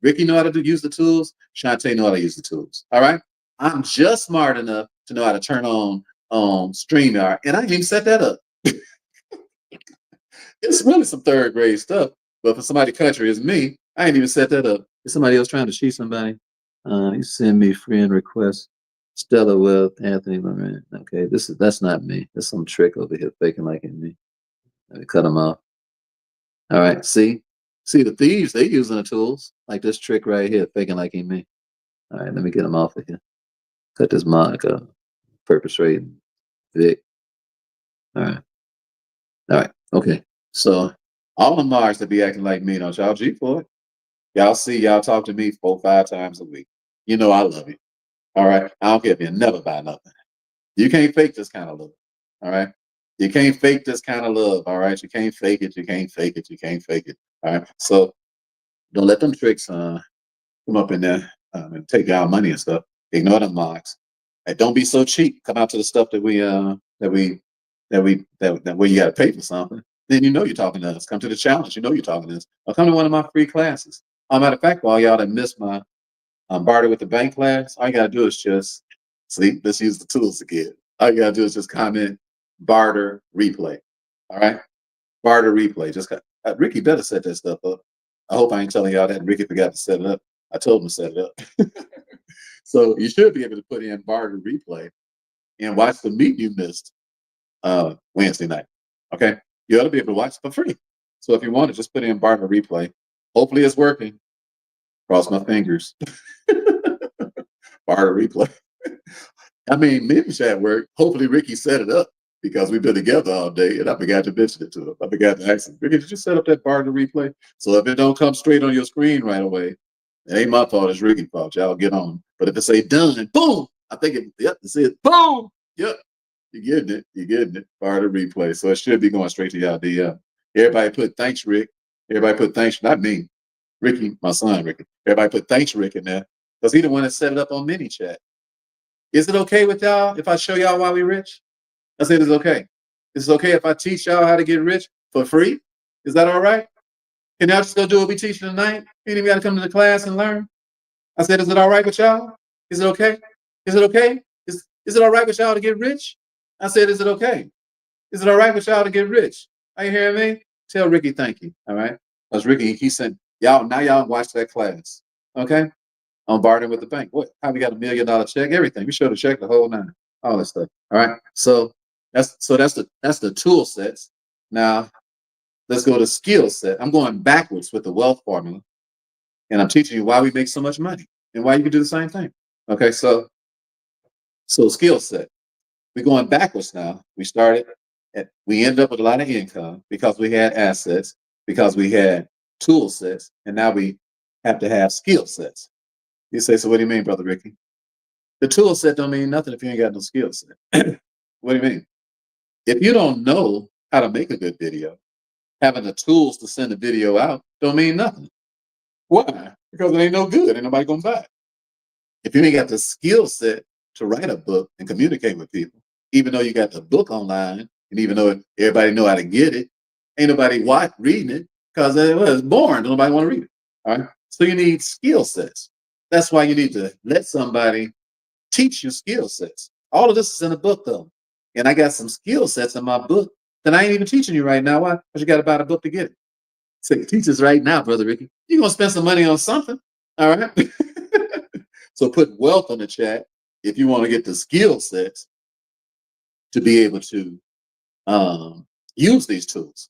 Ricky know how to use the tools. Shantae know how to use the tools. All right. I'm just smart enough to know how to turn on StreamYard, and I didn't even set that up. It's really some 3rd grade stuff. But for somebody country as me, I ain't even set that up. Is somebody else trying to cheat somebody? You send me friend request. Stella Wealth, Anthony Moran. Okay, that's not me. There's some trick over here faking like it's me. Let me cut them off. All right, see the thieves, they using the tools like this trick right here, faking like it's me. All right, let me get them off of here. Cut this Monica perpetrating Vic. All right, okay. So all the Mars that be acting like me, don't y'all G for it? Y'all see, y'all talk to me 4, 5 times a week. You know I love you. All right. I don't care if you never buy nothing. You can't fake this kind of love. All right. You can't fake this kind of love. All right. You can't fake it. You can't fake it. You can't fake it. All right. So don't let them tricks come up in there and take our money and stuff. Ignore them marks. And don't be so cheap. Come out to the stuff that where you got to pay for something. Then you know you're talking to us. Come to the challenge. You know you're talking to us. Or come to one of my free classes. Matter of fact, while y'all that missed my barter with the bank class, all you gotta do is just see. Let's use the tools again. All you gotta do is just comment barter replay. All right, barter replay. Just Ricky better set that stuff up. I hope I ain't telling y'all that Ricky forgot to set it up. I told him to set it up. So you should be able to put in barter replay and watch the meeting you missed Wednesday night. Okay, you ought to be able to watch it for free. So if you want to, just put in Barter Replay. Hopefully it's working. Cross my fingers. Barter Replay. I mean, maybe chat work. Hopefully Ricky set it up because we've been together all day, and I forgot to mention it to him. I forgot to ask him, Ricky, did you set up that Barter Replay? So if it don't come straight on your screen right away, it ain't my fault. It's Ricky's fault. Y'all get on. But if it say done, boom, I think it says boom. Yep, you're getting it. You're getting it. Barter Replay. So it should be going straight to y'all DM. Everybody put thanks, Rick. Everybody put thanks. Not me. Ricky, my son, Ricky. Everybody put thanks, Rick, in there because he the one that set it up on mini chat. Is it okay with y'all if I show y'all why we rich? I said it's okay. Is it okay if I teach y'all how to get rich for free? Is that all right? Can y'all just go do what we teaching tonight? You ain't even got to come to the class and learn. I said, is it all right with y'all? Is it okay? Is it okay? Is it all right with y'all to get rich? I said, is it okay? Is it all right with y'all to get rich? Are you hearing me? Tell Ricky thank you. All right. Because Ricky, he said, y'all, now y'all watch that class. Okay? On bartering with the bank. What? How we got $1 million check? Everything. We showed the check, the whole nine. All that stuff. All right. So that's the tool sets. Now let's go to skill set. I'm going backwards with the wealth formula, and I'm teaching you why we make so much money and why you can do the same thing. Okay, so skill set. We're going backwards now. We ended up with a lot of income because we had assets, because we had tool sets, and now we have to have skill sets. You say, so what do you mean, Brother Ricky? The tool set don't mean nothing if you ain't got no skill set. What do you mean? If you don't know how to make a good video, having the tools to send the video out don't mean nothing. Why? Because it ain't no good. Ain't nobody gonna buy it. If you ain't got the skill set to write a book and communicate with people, even though you got the book online, and even though everybody know how to get it, ain't nobody reading it because it's boring. Nobody want to read it. All right. So you need skill sets. That's why you need to let somebody teach you skill sets. All of this is in a book though. And I got some skill sets in my book that I ain't even teaching you right now. Why? Because you got to buy the book to get it. So teach us right now, Brother Ricky. You're going to spend some money on something. All right. So put wealth in the chat if you want to get the skill sets to be able to use these tools.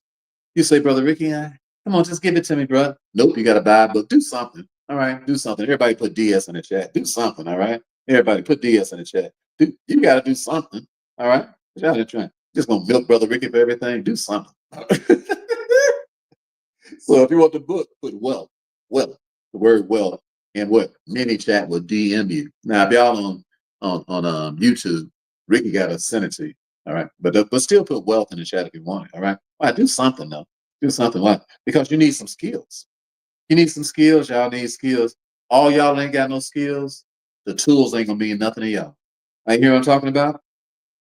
You say, Brother Ricky, come on, just give it to me, bro. Nope, you got to buy a book. Do something. All right, do something. Everybody put DS in the chat. Do something. All right. Everybody put DS in the chat. You got to do something. All right. Y'all trying. Just gonna milk Brother Ricky for everything. Do something. So if you want the book, put wealth, the word wealth, and what mini chat will DM you. Now, if y'all on YouTube, Ricky got to send it to you. All right, but still put wealth in the chat if you want it. All right, why do something though? Do something. Why? Because you need some skills. You need some skills. Y'all need skills. All y'all ain't got no skills. The tools ain't gonna mean nothing to y'all. I hear what I'm talking about.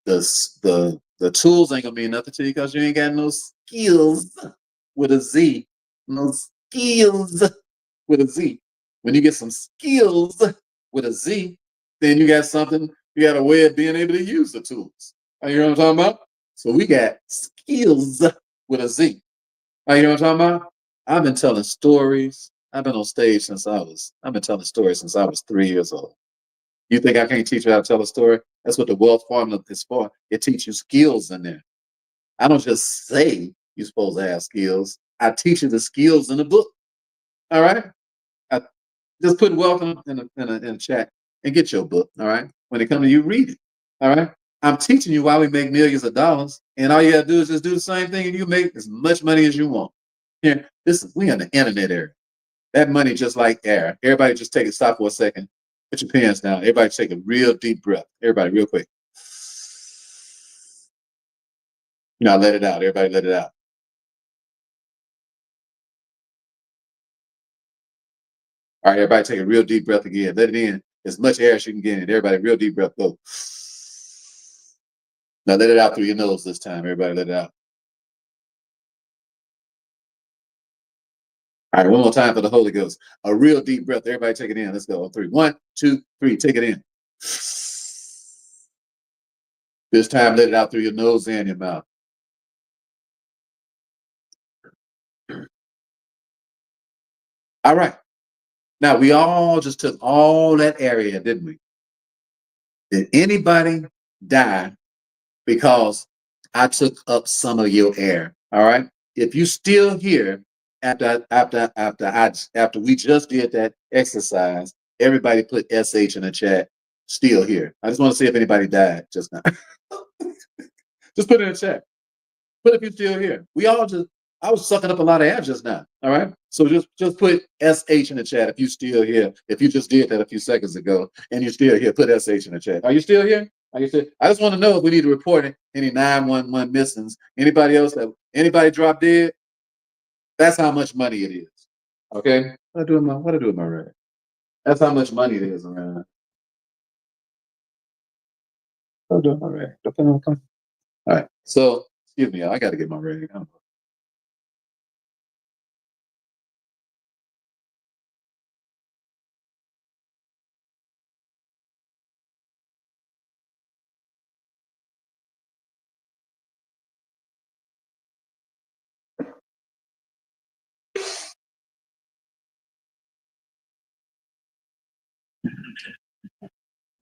The tools ain't gonna mean nothing to you because you ain't got no skills with a Z. No skills with a Z. When you get some skills with a Z, then you got something, you got a way of being able to use the tools. You know what I'm talking about? So we got skills with a Z. You know what I'm talking about? I've been telling stories. I've been on stage I've been telling stories since I was 3 years old. You think I can't teach you how to tell a story? That's what the wealth formula is for. It teaches you skills in there. I don't just say you're supposed to have skills. I teach you the skills in the book. All right? I just put wealth in a chat and get your book. All right? When it comes to you, read it. All right? I'm teaching you why we make millions of dollars, and all you gotta do is just do the same thing, and you make as much money as you want. Here, we in the internet era. That money just like air. Everybody just take a stop for a second. Put your pants down. Everybody take a real deep breath. Everybody, real quick. Now let it out. Everybody let it out. All right, everybody take a real deep breath again. Let it in as much air as you can get in. Everybody, real deep breath. Go. Now let it out through your nose this time. Everybody let it out. All right, one more time for the Holy Ghost. A real deep breath. Everybody take it in. Let's go. On 3. 1, 2, 3. Take it in. This time, let it out through your nose and your mouth. All right. Now, we all just took all that area, didn't we? Did anybody die because I took up some of your air. All right. If you still here after we just did that exercise, everybody put SH in the chat. Still here. I just want to see if anybody died just now. Just put it in the chat. But if you're still here, I was sucking up a lot of air just now. All right. So just put SH in the chat if you still here. If you just did that a few seconds ago and you're still here, put SH in the chat. Are you still here? Are you still? I just want to know if we need to report any 911 missings. Anybody else anybody drop dead? That's how much money it is. Okay. What I do with my rag? That's how much money it is around. What I do with my rag? All right. So excuse me, I gotta get my rag.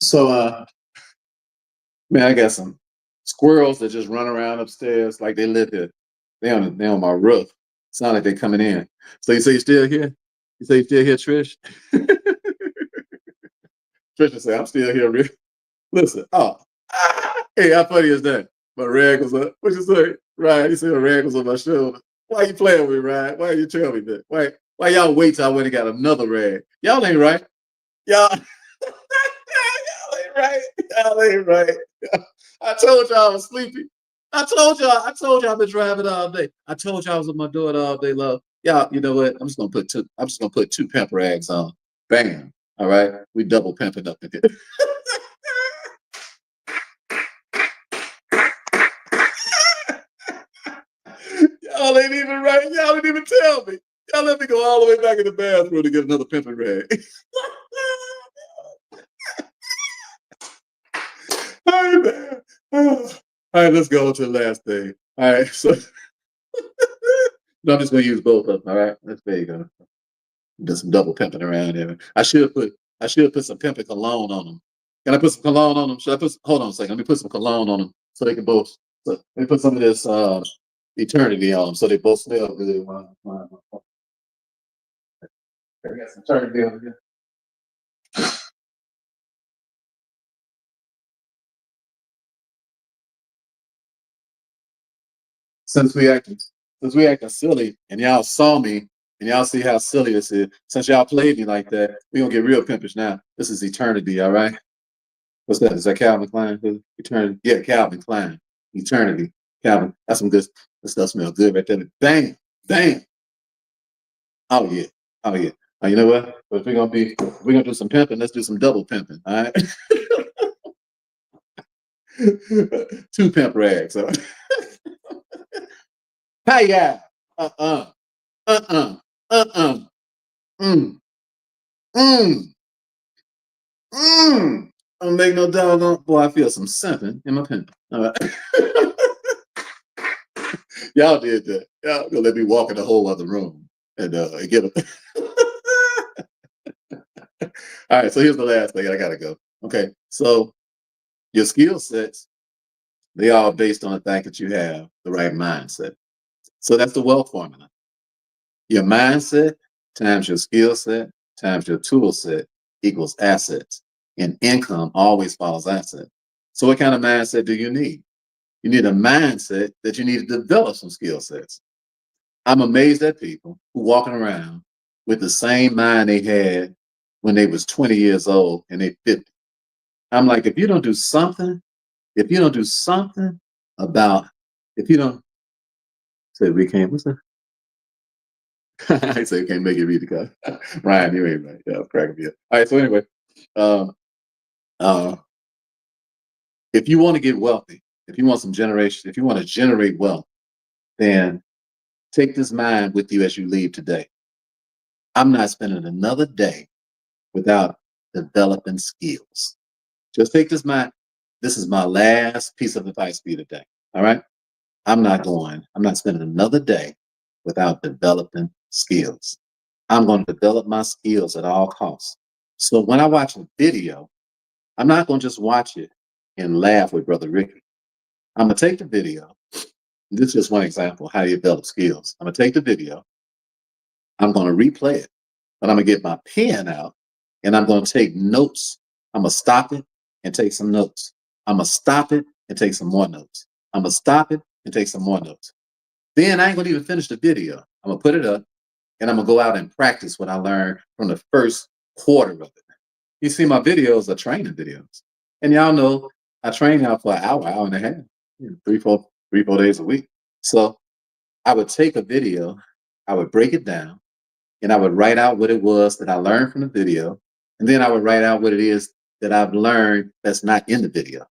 So man, I got some squirrels that just run around upstairs like they live here. They on my roof. Sound like they coming in. So you say you still here? You say you still here, Trish? Trish will say, I'm still here, Rick. Listen, hey, how funny is that? My rag was up. What you say? Ryan, you say my rag was on my shoulder. Why you playing with me, Ryan? Why you tell me that? Why y'all wait till I went and got another rag? Y'all ain't right. Y'all, y'all ain't right. Y'all ain't right. I told y'all I was sleepy. I told y'all I've been driving all day. I told y'all I was with my daughter all day long. Y'all, you know what? I'm just gonna put two pimp rags on. Bam. All right. We double pimping up in here. Y'all ain't even right. Y'all didn't even tell me. Y'all let me go all the way back in the bathroom to get another pimping rag. All right, man. All right, let's go to the last thing. All right, so no, I'm just gonna use both of them. All right, there you go. Do some double pimping around here. I should put some pimping cologne on them. Can I put some cologne on them? Should I put? Hold on a second. Let me put some cologne on them so they can both. So let me put some of this eternity on them so they both smell good. We got some eternity on here. Since we acting silly and y'all saw me and y'all see how silly this is, since y'all played me like that, we gonna get real pimpish now. This is eternity, all right? What's that? Is that Calvin Klein? Eternity? Yeah, Calvin Klein. Eternity. Calvin. That's some good. This stuff smells good right there. Bang, bang. Oh yeah. Oh yeah. Oh, you know what? But if we're gonna do some pimping, let's do some double pimping. All right. Two pimp rags. So. Hey yeah. Uh-uh. Uh-uh. Uh-uh. Mm. Mm. Mm. Don't make no doggone. Boy, I feel some something in my pimping. All right. Y'all did that. Y'all gonna let me walk in a whole other room and get them. All right, so here's the last thing. I gotta go. Okay, so your skill sets, they are based on the fact that you have the right mindset. So that's the wealth formula. Your mindset times your skill set times your tool set equals assets. And income always follows assets. So what kind of mindset do you need? You need a mindset that you need to develop some skill sets. I'm amazed at people who walking around with the same mind they had when they was 20 years old and they 50. I'm like, if you don't do something about, if you don't say we can't, what's that? I say we can't make it read the code. Ryan, you ain't right. Yeah, I'm cracking me up. All right, so anyway, um, uh, if you want to get wealthy, if you want some generation, if you want to generate wealth, then take this mind with you as you leave today. I'm not spending another day without developing skills. Just take this mind. This is my last piece of advice for you today. All right. I'm not spending another day without developing skills. I'm going to develop my skills at all costs. So when I watch a video, I'm not going to just watch it and laugh with Brother Ricky. I'm gonna take the video. This is just one example of how you develop skills. I'm gonna take the video. I'm gonna replay it, but I'm gonna get my pen out and I'm gonna take notes. I'm gonna stop it and take some notes. I'm gonna stop it and take some more notes. I'm gonna stop it and take some more notes. Then I ain't gonna even finish the video. I'm gonna put it up and I'm gonna go out and practice what I learned from the first quarter of it. You see, my videos are training videos. And y'all know I train y'all for an hour and a half, 3, 4 days a week. So I would take a video, I would break it down, and I would write out what it was that I learned from the video. And then I would write out what it is that I've learned that's not in the video.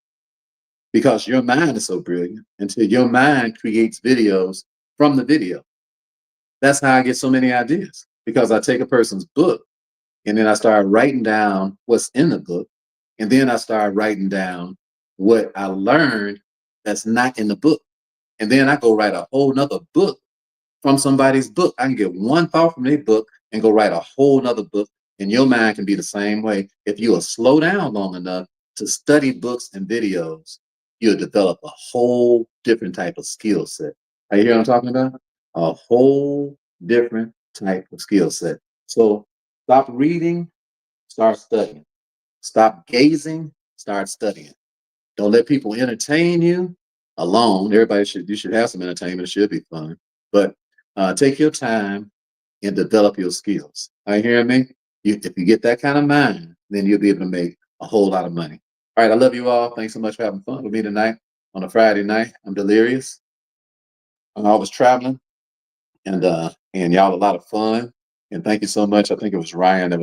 Because your mind is so brilliant until your mind creates videos from the video. That's how I get so many ideas, because I take a person's book and then I start writing down what's in the book. And then I start writing down what I learned that's not in the book. And then I go write a whole nother book from somebody's book. I can get one thought from their book and go write a whole nother book. And your mind can be the same way. If you will slow down long enough to study books and videos, you'll develop a whole different type of skill set. Are you hear what I'm talking about? A whole different type of skill set. So stop reading, start studying. Stop gazing, start studying. Don't let people entertain you alone. You should have some entertainment. It should be fun. But take your time and develop your skills. Are you hearing me? If you get that kind of mind, then you'll be able to make a whole lot of money. All right, I love you all. Thanks so much for having fun with me tonight on a Friday night. I'm delirious. I was traveling, and y'all a lot of fun. And thank you so much. I think it was Ryan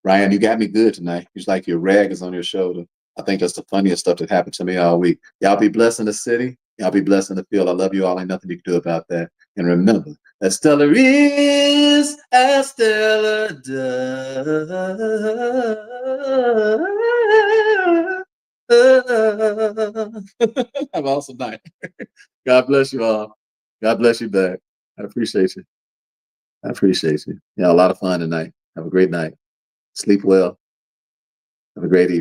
Ryan, you got me good tonight. It's like your rag is on your shoulder. I think that's the funniest stuff that happened to me all week. Y'all be blessed in the city. Y'all be blessed in the field. I love you all. Ain't nothing you can do about that. And remember, as stellar is as stellar does. Have an awesome night. God bless you all. God bless you back. I appreciate you. I appreciate you. Yeah, a lot of fun tonight. Have a great night. Sleep well. Have a great evening.